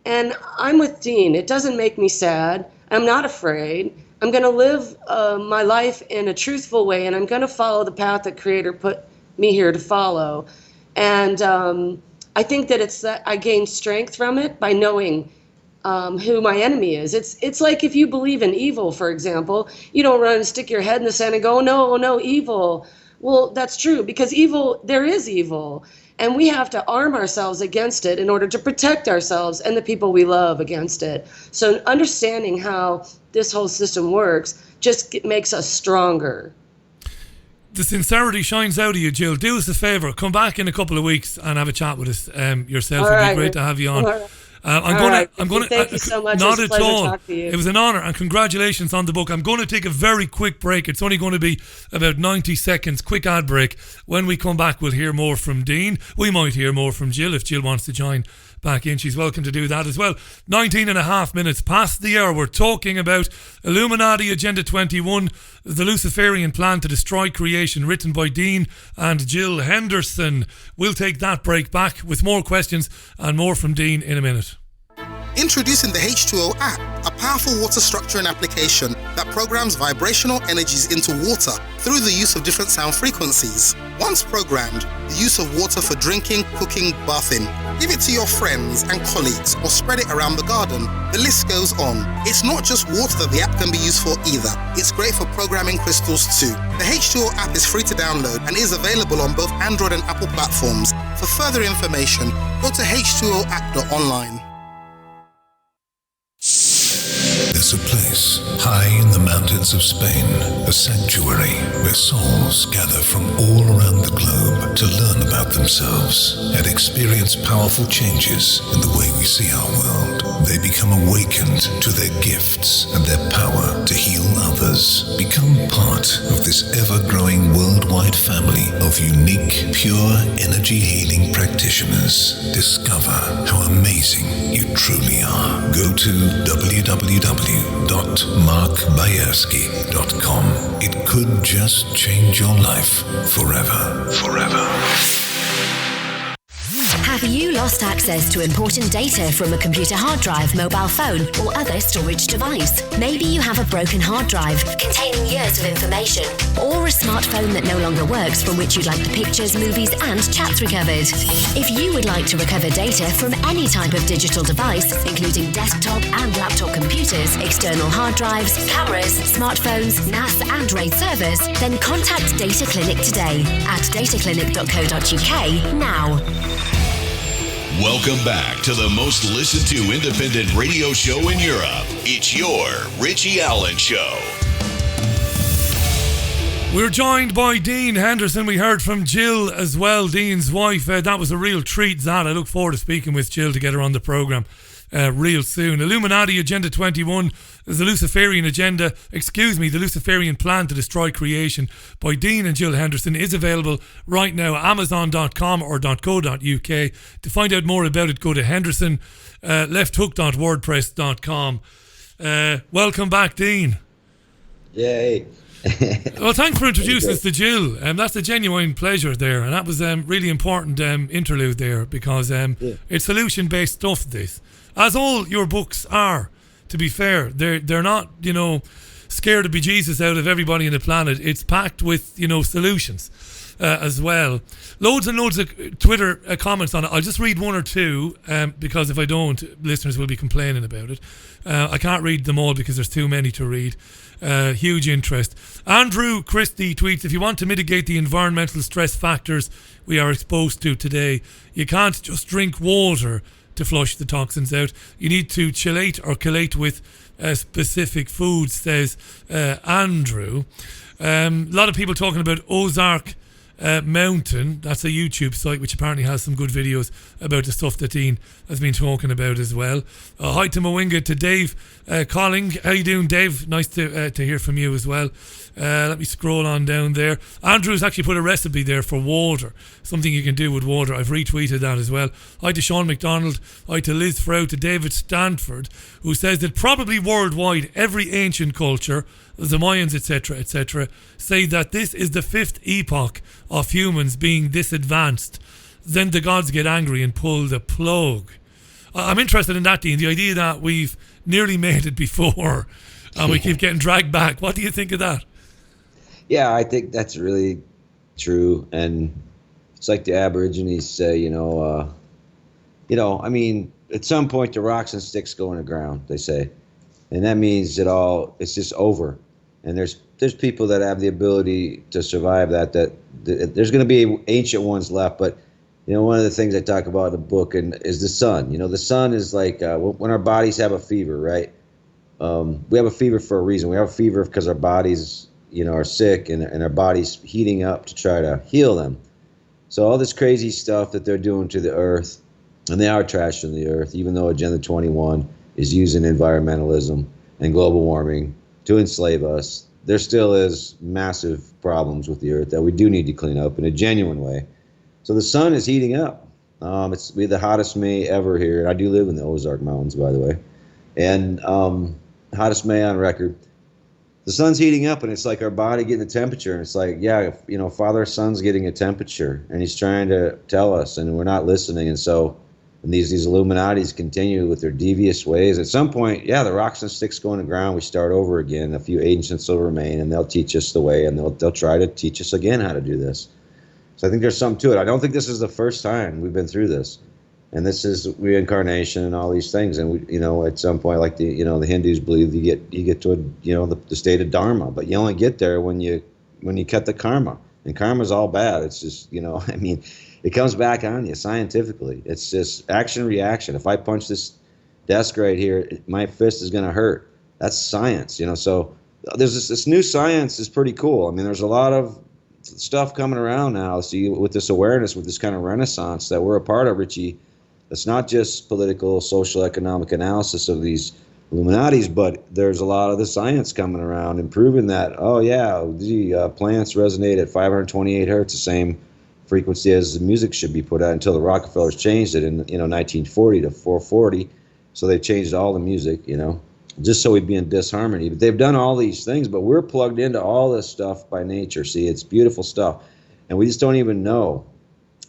And I'm with Dean. It doesn't make me sad. I'm not afraid. I'm going to live my life in a truthful way, and I'm going to follow the path that Creator put me here to follow. And I think that it's that I gain strength from it by knowing who my enemy is. It's like if you believe in evil, for example, you don't run and stick your head in the sand and go, no, evil. Well, that's true, because there is evil. And we have to arm ourselves against it in order to protect ourselves and the people we love against it. So understanding how this whole system works just makes us stronger.
The sincerity shines out of you, Jill. Do us a favour. Come back in a couple of weeks and have a chat with us yourself. It'd be great to have you on. I'm going to.
Thank you so much.
Not
it was
at all.
To talk to you.
It was an honour, and congratulations on the book. I'm going to take a very quick break. It's only going to be about 90 seconds, quick ad break. When we come back, we'll hear more from Dean. We might hear more from Jill if Jill wants to join back in. She's welcome to do that as well. 19 and a half minutes past the hour. We're talking about Illuminati Agenda 21, the Luciferian plan to destroy creation, written by Dean and Jill Henderson. We'll take that break back with more questions and more from Dean in a minute.
Introducing the H2O app, a powerful water structuring application that programs vibrational energies into water through the use of different sound frequencies. Once programmed, the use of water for drinking, cooking, bathing. Give it to your friends and colleagues or spread it around the garden. The list goes on. It's not just water that the app can be used for either. It's great for programming crystals too. The H2O app is free to download and is available on both Android and Apple platforms. For further information, go to h2oapp.online.
There's a place high in the mountains of Spain, a sanctuary where souls gather from all around the globe to learn about themselves and experience powerful changes in the way we see our world. They become awakened to their gifts and their power to heal others. Become part of this ever-growing worldwide family of unique, pure energy healing practitioners. Discover how amazing you truly are. Go to www.markbayerski.com. It could just change your life forever.
Have Have you lost access to important data from a computer hard drive, mobile phone, or other storage device? Maybe you have a broken hard drive containing years of information, or a smartphone that no longer works from which you'd like the pictures, movies, and chats recovered. If you would like to recover data from any type of digital device, including desktop and laptop computers, external hard drives, cameras, smartphones, NAS, and RAID servers, then contact Data Clinic today at dataclinic.co.uk now.
Welcome back to the most listened to independent radio show in Europe. It's your Richie Allen Show.
We're joined by Dean Henderson. We heard from Jill as well, Dean's wife. That was a real treat, that. I look forward to speaking with Jill to get her on the programme real soon. Illuminati Agenda 21 is the Luciferian the Luciferian plan to destroy creation by Dean and Jill Henderson is available right now at amazon.com or .co.uk. To find out more about it, go to henderson.lefthook.wordpress.com. Welcome back, Dean.
Yay.
Well, thanks for introducing us to Jill. That's a genuine pleasure there, and that was really important interlude there, because it's solution-based stuff, this. As all your books are, to be fair. They're not, scared to be Jesus out of everybody on the planet. It's packed with, solutions as well. Loads and loads of Twitter comments on it. I'll just read one or two, because if I don't, listeners will be complaining about it. I can't read them all because there's too many to read. Huge interest. Andrew Christie tweets, if you want to mitigate the environmental stress factors we are exposed to today, you can't just drink water to flush the toxins out. You need to chelate or collate with specific foods, says Andrew. A lot of people talking about Ozark Mountain. That's a YouTube site which apparently has some good videos about the stuff that Dean has been talking about as well. Hi to Mwinga, to Dave Colling. How you doing, Dave? Nice to hear from you as well. Let me scroll on down there. Andrew's actually put a recipe there for water, something you can do with water. I've retweeted that as well. Hi to Sean McDonald. Hi to Liz Frow, to David Stanford, who says that probably worldwide every ancient culture, the Mayans, etc., say that this is the fifth epoch of humans being this advanced. Then the gods get angry and pull the plug. I'm interested in that, Dean, the idea that we've nearly made it before and we keep getting dragged back. What do you think of that?
Yeah, I think that's really true. And it's like the Aborigines say, I mean, at some point the rocks and sticks go in the ground, they say. And that means it's just over. And there's people that have the ability to survive that there's going to be ancient ones left. But, one of the things I talk about in the book is the sun. The sun is like when our bodies have a fever, right? We have a fever for a reason. We have a fever because our bodies, are sick and our bodies heating up to try to heal them. So all this crazy stuff that they're doing to the earth, and they are trashing the earth, even though Agenda 21 is using environmentalism and global warming to enslave us, there still is massive problems with the earth that we do need to clean up in a genuine way. So the sun is heating up. It's the hottest May ever here. I do live in the Ozark Mountains, by the way. And hottest May on record. The sun's heating up, and it's like our body getting a temperature. And it's like, Father, Son's getting a temperature, and he's trying to tell us, and we're not listening. And so and these Illuminatis continue with their devious ways. At some point, the rocks and sticks go in the ground. We start over again. A few ancients will remain, and they'll teach us the way, and they'll try to teach us again how to do this. So I think there's something to it. I don't think this is the first time we've been through this, and this is reincarnation and all these things. And we, at some point, like the Hindus believe you get to the state of Dharma, but you only get there when you cut the karma, and karma's all bad. It's just it comes back on you scientifically. It's just action reaction. If I punch this desk right here, my fist is going to hurt. That's science, So there's this new science is pretty cool. I mean, there's a lot of stuff coming around now. So with this awareness, with this kind of renaissance that we're a part of, Richie, it's not just political, social, economic analysis of these Illuminatis, but there's a lot of the science coming around and proving that, plants resonate at 528 hertz, the same frequency as the music should be put out, until the Rockefellers changed it in 1940 to 440. So they changed all the music, just so we'd be in disharmony. But they've done all these things, but we're plugged into all this stuff by nature. See, it's beautiful stuff, and we just don't even know.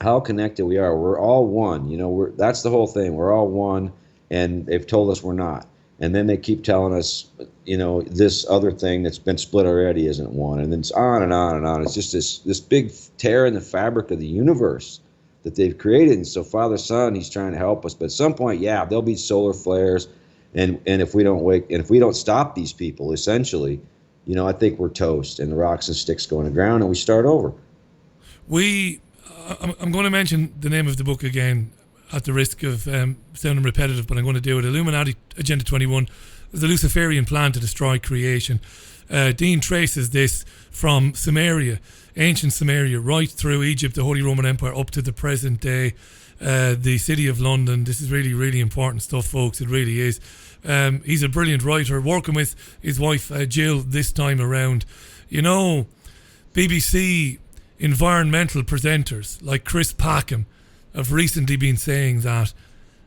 how connected we are. We're all one. That's the whole thing. We're all one, and they've told us we're not. And then they keep telling us, this other thing that's been split already isn't one. And then it's on and on and on. It's just this big tear in the fabric of the universe that they've created. And so Father Son, he's trying to help us. But at some point, there'll be solar flares. And if we don't stop these people, essentially, I think we're toast, and the rocks and sticks go in the ground, and we start over.
I'm going to mention the name of the book again at the risk of sounding repetitive, but I'm going to do it. Illuminati Agenda 21, the Luciferian plan to destroy creation. Dean traces this from Sumeria, ancient Sumeria, right through Egypt, the Holy Roman Empire, up to the present day, the city of London. This is really, really important stuff, folks. It really is. He's a brilliant writer, working with his wife Jill this time around. BBC environmental presenters like Chris Packham have recently been saying that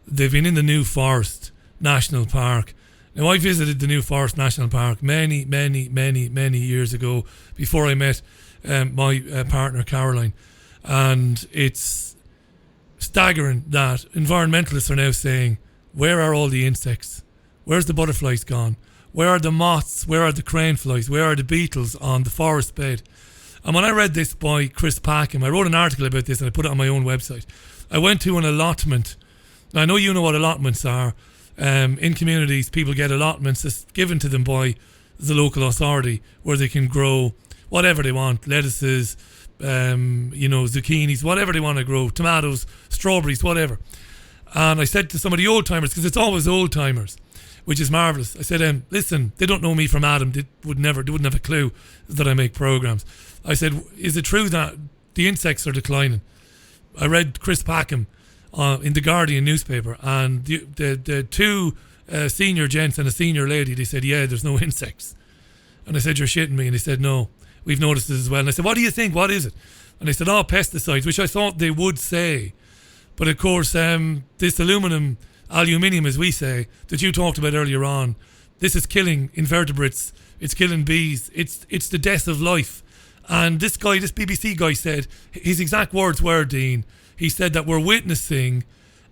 they've been in the New Forest National Park. Now, I visited the New Forest National Park many, many, many, many years ago before I met my partner Caroline, and it's staggering that environmentalists are now saying, where are all the insects? Where's the butterflies gone? Where are the moths? Where are the crane flies? Where are the beetles on the forest bed? And when I read this by Chris Packham, I wrote an article about this and I put it on my own website. I went to an allotment. Now, I know you know what allotments are. In communities, people get allotments that's given to them by the local authority where they can grow whatever they want, lettuces, zucchinis, whatever they want to grow, tomatoes, strawberries, whatever. And I said to some of the old timers, because it's always old timers, which is marvellous. I said, listen, they don't know me from Adam. They wouldn't have a clue that I make programs. I said, is it true that the insects are declining? I read Chris Packham in the Guardian newspaper, and the two senior gents and a senior lady, they said, there's no insects. And I said, you're shitting me. And they said, no, we've noticed this as well. And I said, what do you think? What is it? And they said, pesticides, which I thought they would say. But of course, this aluminium, as we say, that you talked about earlier on, this is killing invertebrates. It's killing bees. It's the death of life. And this BBC guy said, his exact words were, Dean, he said that we're witnessing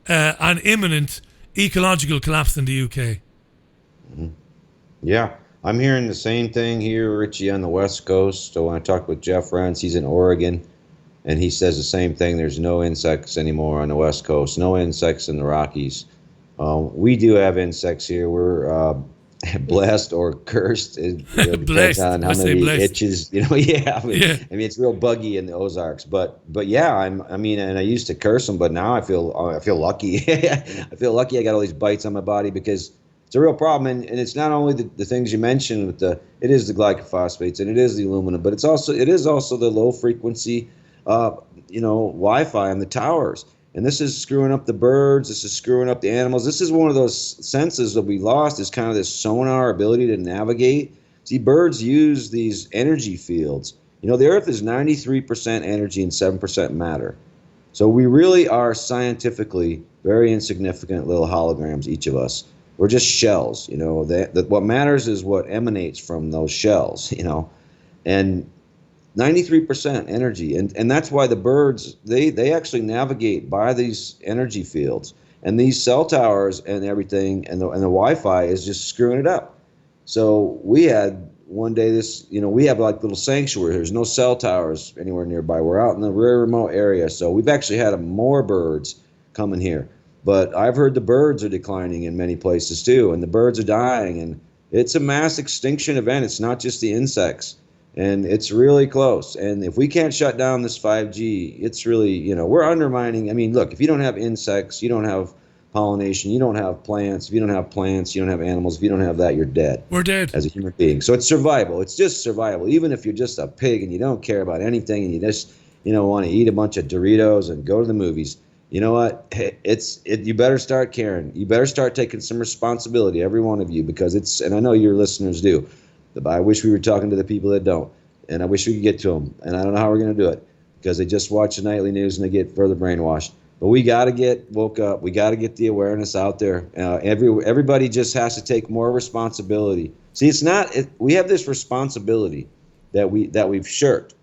an imminent ecological collapse in the UK.
Mm-hmm. Yeah, I'm hearing the same thing here, Richie, on the West Coast. So when I talked with Jeff Rentz, he's in Oregon, and he says the same thing. There's no insects anymore on the West Coast, no insects in the Rockies. We do have insects here. We're blessed or cursed. It depends on how many itches, I mean, it's real buggy in the Ozarks, but yeah, and I used to curse them, but now I feel lucky. I feel lucky I got all these bites on my body because it's a real problem. And it's not only the things you mentioned with it is the glycophosphates and it is the aluminum, but it is also the low frequency, Wi-Fi on the towers. And this is screwing up the birds. This is screwing up the animals. This is one of those senses that we lost, is kind of this sonar ability to navigate. See, birds use these energy fields. The Earth is 93% energy and 7% matter. So we really are scientifically very insignificant little holograms, each of us. We're just shells. What matters is what emanates from those shells, and 93% energy, and that's why the birds they actually navigate by these energy fields, and these cell towers and everything, and the Wi-Fi is just screwing it up. So we had one day we have like little sanctuary. There's no cell towers anywhere nearby. We're out in a very remote area, so we've actually had more birds coming here. But I've heard the birds are declining in many places too, and the birds are dying, and it's a mass extinction event. It's not just the insects. And it's really close. And if we can't shut down this 5G, it's really, we're undermining. I mean, look, if you don't have insects, you don't have pollination, you don't have plants. If you don't have plants, you don't have animals. If you don't have that, you're dead.
We're dead.
As a human being. So it's survival. It's just survival. Even if you're just a pig and you don't care about anything and you just, want to eat a bunch of Doritos and go to the movies, you know what? You better start caring. You better start taking some responsibility, every one of you, because and I know your listeners do. I wish we were talking to the people that don't, and I wish we could get to them, and I don't know how we're going to do it because they just watch the nightly news and they get further brainwashed. But we got to get woke up. We got to get the awareness out there. Everybody just has to take more responsibility. See, we have this responsibility that we've shirked,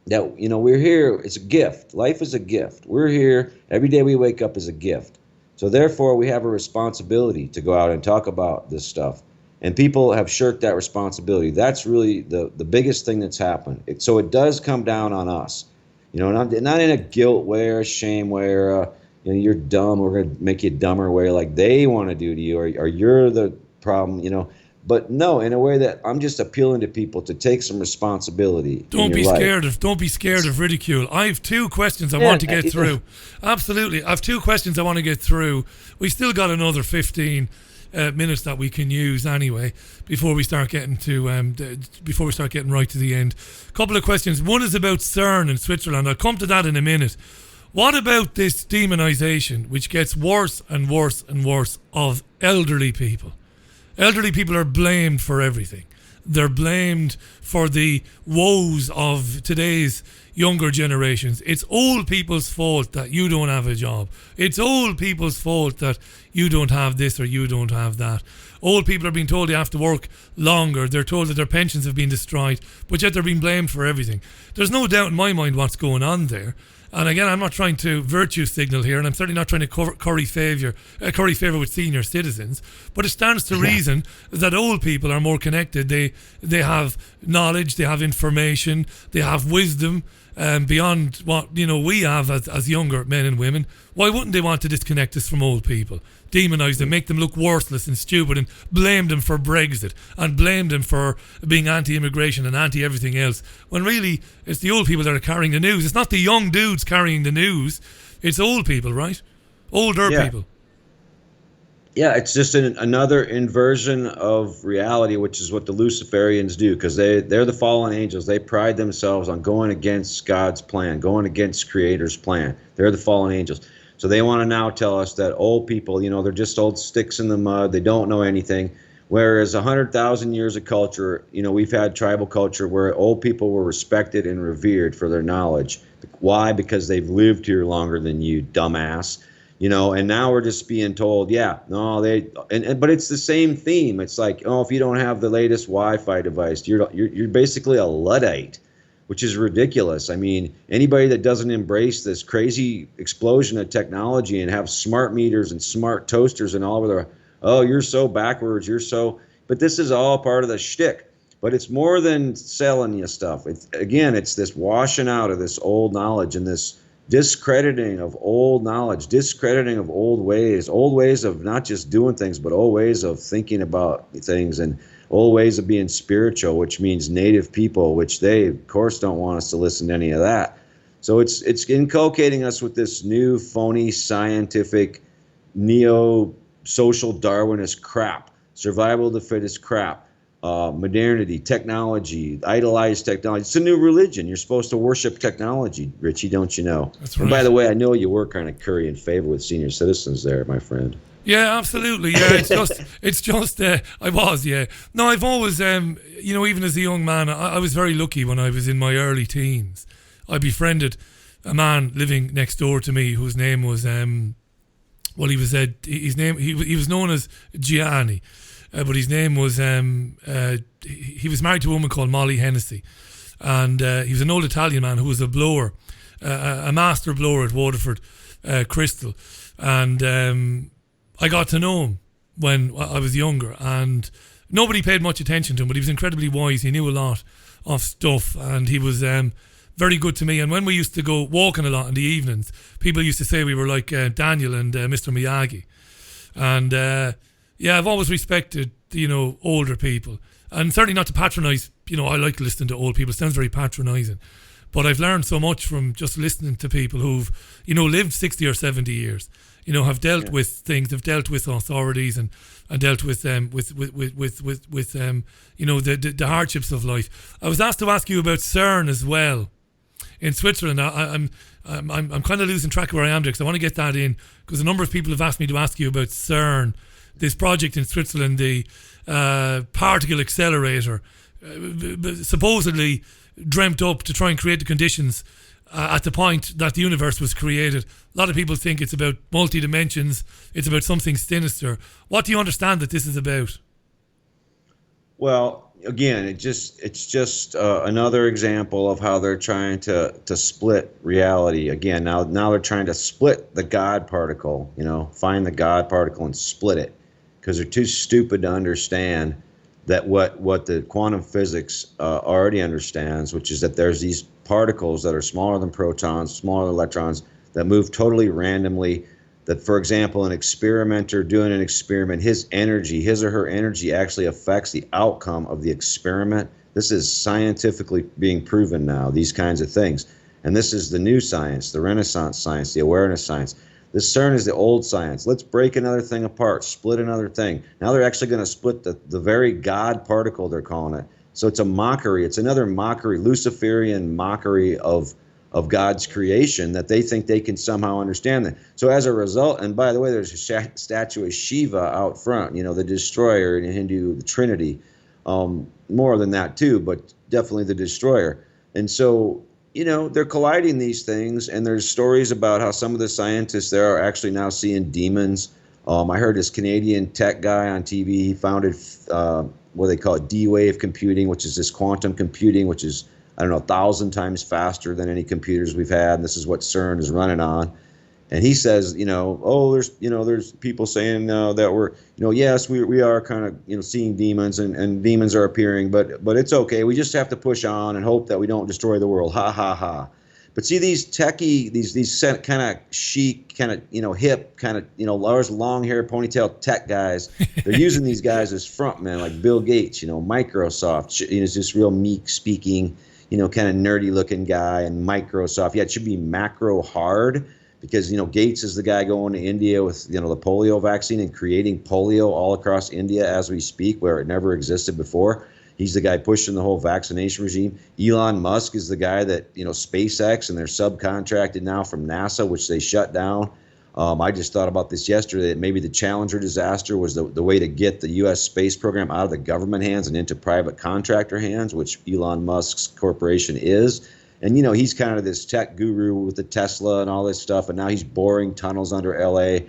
that, we're here. It's a gift. Life is a gift. We're here. Every day we wake up is a gift. So therefore, we have a responsibility to go out and talk about this stuff. And people have shirked that responsibility. That's really the biggest thing that's happened. So it does come down on us. Not in a guilt way or a shame way or you're dumb, we're going to make you dumber way like they want to do to you, or you're the problem, But no, in a way that I'm just appealing to people to take some responsibility.
Don't be scared of ridicule. I have two questions I want to get through. Absolutely, I have two questions I want to get through. We still got another 15 minutes that we can use anyway before we start getting right to the end. A couple of questions. One is about CERN in Switzerland. I'll come to that in a minute. What about this demonization, which gets worse and worse and worse, of elderly people? Elderly people are blamed for everything. They're blamed for the woes of today's younger generations. It's old people's fault that you don't have a job. It's old people's fault that you don't have this or you don't have that. Old people are being told they have to work longer. They're told that their pensions have been destroyed, but yet they're being blamed for everything. There's no doubt in my mind what's going on there. And again, I'm not trying to virtue signal here, and I'm certainly not trying to curry favour with senior citizens. But it stands to reason that old people are more connected. They have knowledge, they have information, they have wisdom beyond what we have as younger men and women. Why wouldn't they want to disconnect us from old people? Demonise them, make them look worthless and stupid, and blame them for Brexit, and blame them for being anti-immigration and anti-everything else, when really it's the old people that are carrying the news. It's not the young dudes carrying the news, it's old people, right? Older people.
Yeah, it's just another inversion of reality, which is what the Luciferians do, because they're the fallen angels. They pride themselves on going against God's plan, going against Creator's plan. They're the fallen angels. So they want to now tell us that old people, they're just old sticks in the mud. They don't know anything. Whereas 100,000 years of culture, we've had tribal culture where old people were respected and revered for their knowledge. Why? Because they've lived here longer than you, dumbass. And now we're just being told, but it's the same theme. It's like, if you don't have the latest Wi-Fi device, you're basically a Luddite, which is ridiculous. I mean, anybody that doesn't embrace this crazy explosion of technology and have smart meters and smart toasters and all of their, you're so backwards, but this is all part of the shtick. But it's more than selling you stuff. It's this washing out of this old knowledge and this discrediting of old knowledge, discrediting of old ways of not just doing things, but old ways of thinking about things, and old ways of being spiritual, which means native people, which they, of course, don't want us to listen to any of that. So it's inculcating us with this new phony scientific neo-social Darwinist crap, survival of the fittest crap. Modernity, technology, idolized technology. It's a new religion. You're supposed to worship technology, Richie, don't you know?
That's right.
And by the way, I know you were kind of currying favor with senior citizens there, my friend.
Yeah, absolutely. Yeah, I was, yeah. No, I've always, even as a young man, I was very lucky when I was in my early teens. I befriended a man living next door to me whose name was, he was known as Gianni. But his name was, he was married to a woman called Molly Hennessy. And he was an old Italian man who was a blower, a master blower at Waterford Crystal. And I got to know him when I was younger. And nobody paid much attention to him, but he was incredibly wise. He knew a lot of stuff. And he was very good to me. And when we used to go walking a lot in the evenings, people used to say we were like Daniel and Mr. Miyagi. And I've always respected, older people. And certainly not to patronise, I like listening to old people. It sounds very patronising. But I've learned so much from just listening to people who've, lived 60 or 70 years, have dealt with things, have dealt with authorities and dealt with the hardships of life. I was asked to ask you about CERN as well in Switzerland. I'm kind of losing track of where I am there because I want to get that in, because a number of people have asked me to ask you about CERN, this project in Switzerland, the particle accelerator, supposedly dreamt up to try and create the conditions at the point that the universe was created. A lot of people think it's about multi-dimensions, it's about something sinister. What do you understand that this is about?
Well, again, it's just another example of how they're trying to split reality. Again, now they're trying to split the God particle. Find the God particle and split it, because they're too stupid to understand that what the quantum physics already understands, which is that there's these particles that are smaller than protons, smaller than electrons, that move totally randomly. That, for example, an experimenter doing an experiment, his or her energy actually affects the outcome of the experiment. This is scientifically being proven now, these kinds of things. And this is the new science, the Renaissance science, the awareness science. The CERN is the old science. Let's break another thing apart, split another thing. Now they're actually going to split the very God particle, they're calling it. So it's a mockery. It's another mockery, Luciferian mockery of God's creation, that they think they can somehow understand that. So as a result, and by the way, there's a statue of Shiva out front, the destroyer in Hindu, the Trinity. More than that too, but definitely the destroyer. And so, they're colliding these things, and there's stories about how some of the scientists there are actually now seeing demons. I heard this Canadian tech guy on TV, he founded what they call it, D-Wave computing, which is this quantum computing, which is 1,000 times faster than any computers we've had. And this is what CERN is running on. And he says, there's people saying that we're, yes, we are kind of, seeing demons and demons are appearing, but it's okay. We just have to push on and hope that we don't destroy the world. Ha, ha, ha. But see, these techie, these kind of chic, kind of, hip, kind of, long hair, ponytail tech guys, they're using these guys as frontmen, like Bill Gates, Microsoft, is this real meek speaking, kind of nerdy looking guy, and Microsoft. Yeah, it should be macro hard, because, Gates is the guy going to India with, the polio vaccine and creating polio all across India as we speak, where it never existed before. He's the guy pushing the whole vaccination regime. Elon Musk is the guy that, SpaceX, and they're subcontracted now from NASA, which they shut down. I just thought about this yesterday, that maybe the Challenger disaster was the way to get the U.S. space program out of the government hands and into private contractor hands, which Elon Musk's corporation is. And, he's kind of this tech guru with the Tesla and all this stuff. And now he's boring tunnels under L.A.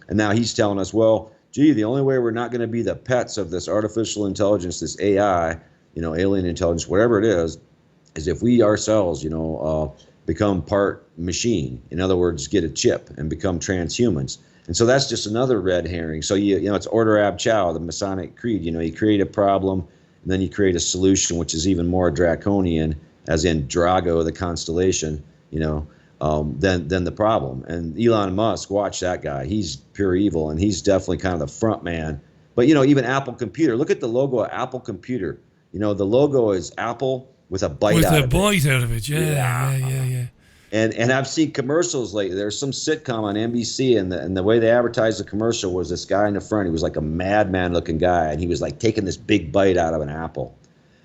And now he's telling us, well, gee, the only way we're not going to be the pets of this artificial intelligence, this AI, alien intelligence, whatever it is if we ourselves, become part machine. In other words, get a chip and become transhumans. And so that's just another red herring. So, it's Order Ab Chao, the Masonic Creed. You create a problem, and then you create a solution, which is even more draconian, as in Drago, the constellation, than the problem. And Elon Musk, watch that guy. He's pure evil, and he's definitely kind of the front man. But, even Apple Computer. Look at the logo of Apple Computer. The logo is Apple with a bite out of it.
With a bite out of it, yeah.
And I've seen commercials lately. There's some sitcom on NBC, and the way they advertised the commercial was this guy in the front. He was like a madman-looking guy, and he was like taking this big bite out of an apple.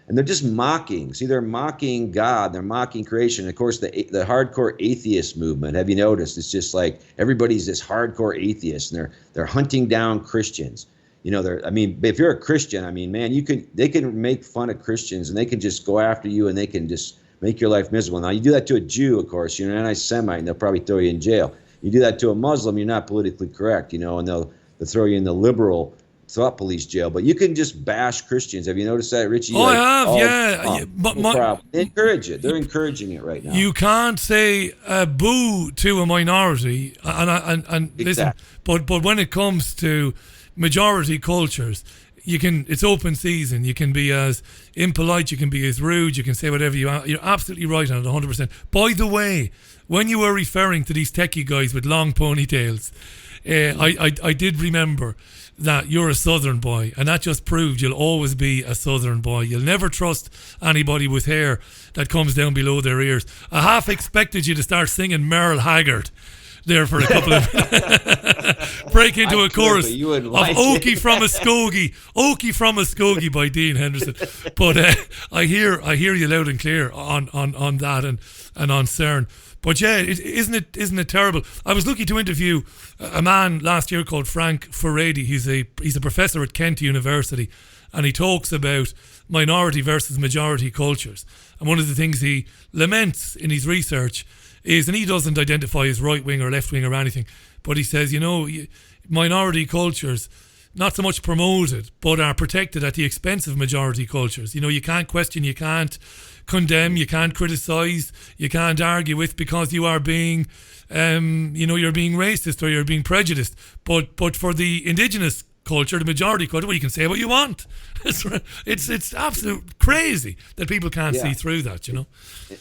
And they're just mocking. See, they're mocking God. They're mocking creation. And of course, the hardcore atheist movement. Have you noticed? It's just like everybody's this hardcore atheist, and they're hunting down Christians. If you're a Christian, man, they can make fun of Christians, and they can just go after you, and they can just make your life miserable. Now, you do that to a Jew, of course, you're an anti-Semite, and they'll probably throw you in jail. You do that to a Muslim, you're not politically correct, and they'll throw you in the liberal thought police jail. But you can just bash Christians. Have you noticed that, Richie?
I have, yeah.
But they encourage it. They're encouraging it right now.
You can't say boo to a minority, and listen. But when it comes to majority cultures, it's open season. You can be as impolite, you can be as rude, you can say whatever you want. You're absolutely right on it, 100%. By the way, when you were referring to these techie guys with long ponytails, I did remember that you're a Southern boy, and that just proved you'll always be a Southern boy. You'll never trust anybody with hair that comes down below their ears. I half expected you to start singing Merle Haggard there for a couple of break into a chorus of Okie from Muskogee by Dean Henderson. But I hear you loud and clear on that and on CERN. But yeah, isn't it terrible? I was lucky to interview a man last year called Frank Furedi. He's a professor at Kent University, and he talks about minority versus majority cultures. And one of the things he laments in his research is, and he doesn't identify as right wing or left wing or anything, but he says, minority cultures not so much promoted, but are protected at the expense of majority cultures. You know, you can't question, you can't condemn, you can't criticize, you can't argue with, because you are being, you're being racist or you're being prejudiced. But for the indigenous culture, the majority culture, well, you can say what you want. It's absolute crazy that people can't see through that, you know.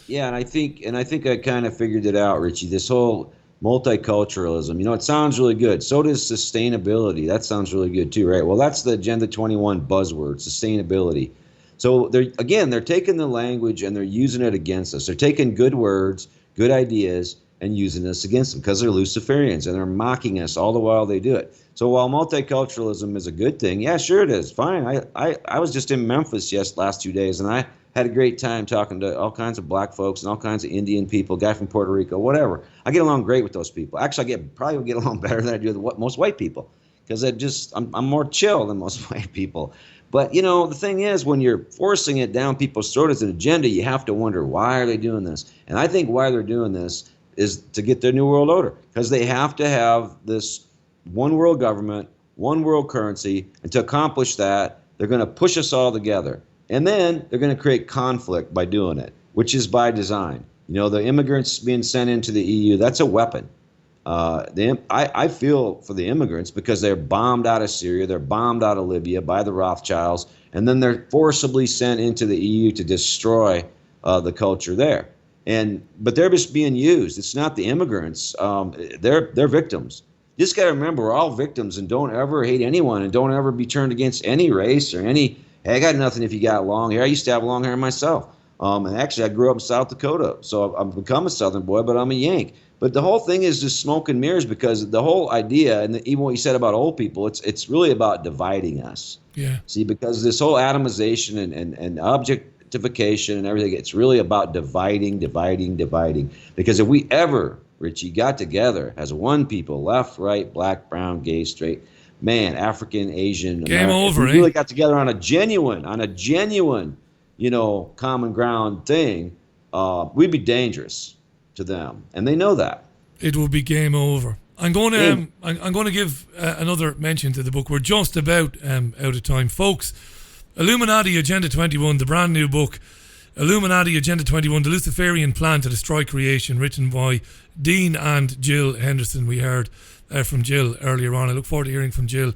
Yeah, and I think I kind of figured it out, Richie. This whole multiculturalism, you know, it sounds really good. So does sustainability. That sounds really good too, right? Well, that's the Agenda 21 buzzword, sustainability. So they're taking the language and they're using it against us. They're taking good words, good ideas, and using us against them because they're Luciferians and they're mocking us all the while they do it. So while multiculturalism is a good thing, yeah, sure it is, fine. I was just in Memphis last 2 days, and I had a great time talking to all kinds of black folks and all kinds of Indian people, guy from Puerto Rico, whatever. I get along great with those people. Actually, probably get along better than I do with most white people, because I'm more chill than most white people. But, you know, the thing is, when you're forcing it down people's throats as an agenda, you have to wonder, why are they doing this? And I think why they're doing this is to get their New World Order, because they have to have this one world government, one world currency, and to accomplish that, they're going to push us all together. And then they're going to create conflict by doing it, which is by design. You know, the immigrants being sent into the EU, that's a weapon. I feel for the immigrants because they're bombed out of Syria, they're bombed out of Libya by the Rothschilds, and then they're forcibly sent into the EU to destroy the culture there. But they're just being used. It's not the immigrants. They're victims. You just got to remember, we're all victims, and don't ever hate anyone, and don't ever be turned against any race or any. Hey, I got nothing if you got long hair. I used to have long hair myself. And actually, I grew up in South Dakota, so I've become a Southern boy, but I'm a Yank. But the whole thing is just smoke and mirrors, because the whole idea, and even what you said about old people, it's really about dividing us.
Yeah.
See, because this whole atomization and objectification and everything, it's really about dividing. Because if we ever, Richie, got together as one people, left, right, black, brown, gay, straight, man, African, Asian,
game
American,
over.
If we really got together on a genuine, you know, common ground thing, we'd be dangerous to them, and they know that.
It will be game over. I'm going to give another mention to the book. We're just about out of time, folks. Illuminati Agenda 21, the brand new book, Illuminati Agenda 21, the Luciferian Plan to Destroy Creation, written by Dean and Jill Henderson. We heard from Jill earlier on. I look forward to hearing from Jill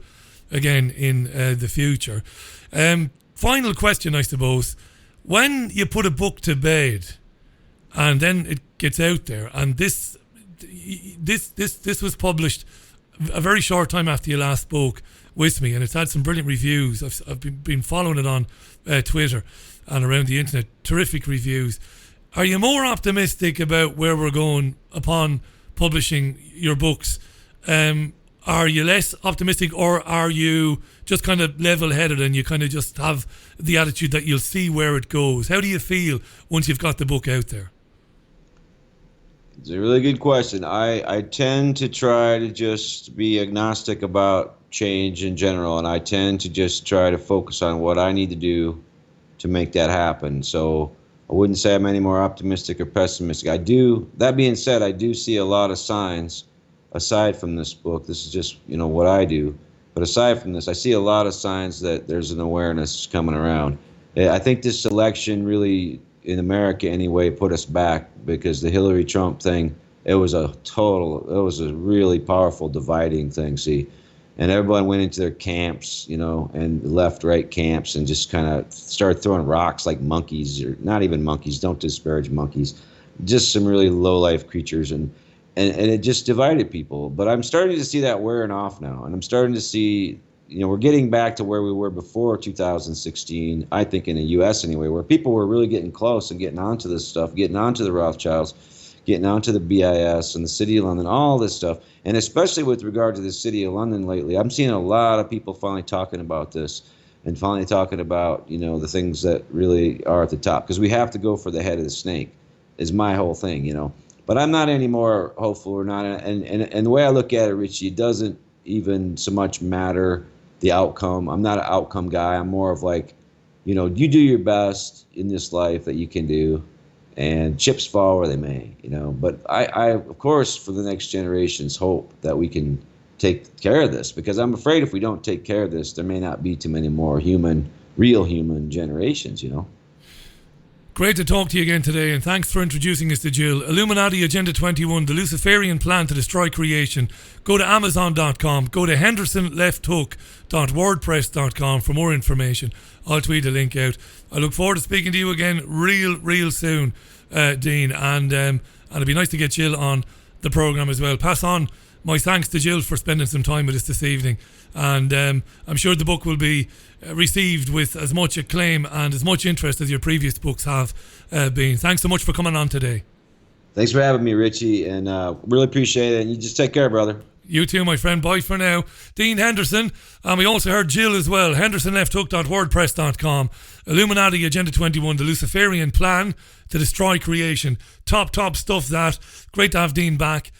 again in the future. Final question, I suppose. When you put a book to bed and then it gets out there, and this was published a very short time after you last spoke with me, and it's had some brilliant reviews. I've been following it on Twitter and around the internet. Terrific reviews. Are you more optimistic about where we're going upon publishing your books? Are you less optimistic, or are you just kind of level-headed and you kind of just have the attitude that you'll see where it goes? How do you feel once you've got the book out there?
It's a really good question. I tend to try to just be agnostic about change in general, and I tend to just try to focus on what I need to do to make that happen. So I wouldn't say I'm any more optimistic or pessimistic. That being said, I do see a lot of signs aside from this book. This is just, you know, what I do. But aside from this, I see a lot of signs that there's an awareness coming around. I think this election really, in America anyway, put us back, because the Hillary Trump thing, it was a really powerful dividing thing, see. And everyone went into their camps, you know, and left-right camps, and just kind of started throwing rocks like monkeys, or not even monkeys, don't disparage monkeys, just some really low-life creatures, and it just divided people. But I'm starting to see that wearing off now, and I'm starting to see, you know, we're getting back to where we were before 2016, I think, in the U.S. anyway, where people were really getting close and getting onto this stuff, getting onto the Rothschilds, getting onto the BIS and the City of London, all this stuff. And especially with regard to the City of London lately, I'm seeing a lot of people finally talking about this, and finally talking about, you know, the things that really are at the top. Because we have to go for the head of the snake, is my whole thing, you know. But I'm not any more hopeful or not. And the way I look at it, Richie, it doesn't even so much matter the outcome. I'm not an outcome guy. I'm more of like, you know, you do your best in this life that you can do, and chips fall where they may, you know. But I of course, for the next generations, hope that we can take care of this, because I'm afraid if we don't take care of this, there may not be too many more real human generations, you know.
Great to talk to you again today, and thanks for introducing us to Jill. Illuminati Agenda 21, the Luciferian plan to destroy creation. Go to Amazon.com, go to HendersonLeftHook.wordpress.com for more information. I'll tweet a link out. I look forward to speaking to you again real soon, Dean, and it'd be nice to get Jill on the programme as well. Pass on my thanks to Jill for spending some time with us this evening, and I'm sure the book will be received with as much acclaim and as much interest as your previous books have been. Thanks so much for coming on today.
Thanks for having me, Richie, and really appreciate it. And you just take care, brother.
You too, my friend. Bye for now. Dean Henderson, and we also heard Jill as well. HendersonLeftHook.wordpress.com. Illuminati Agenda 21, the Luciferian plan to destroy creation. Top stuff that. Great to have Dean back.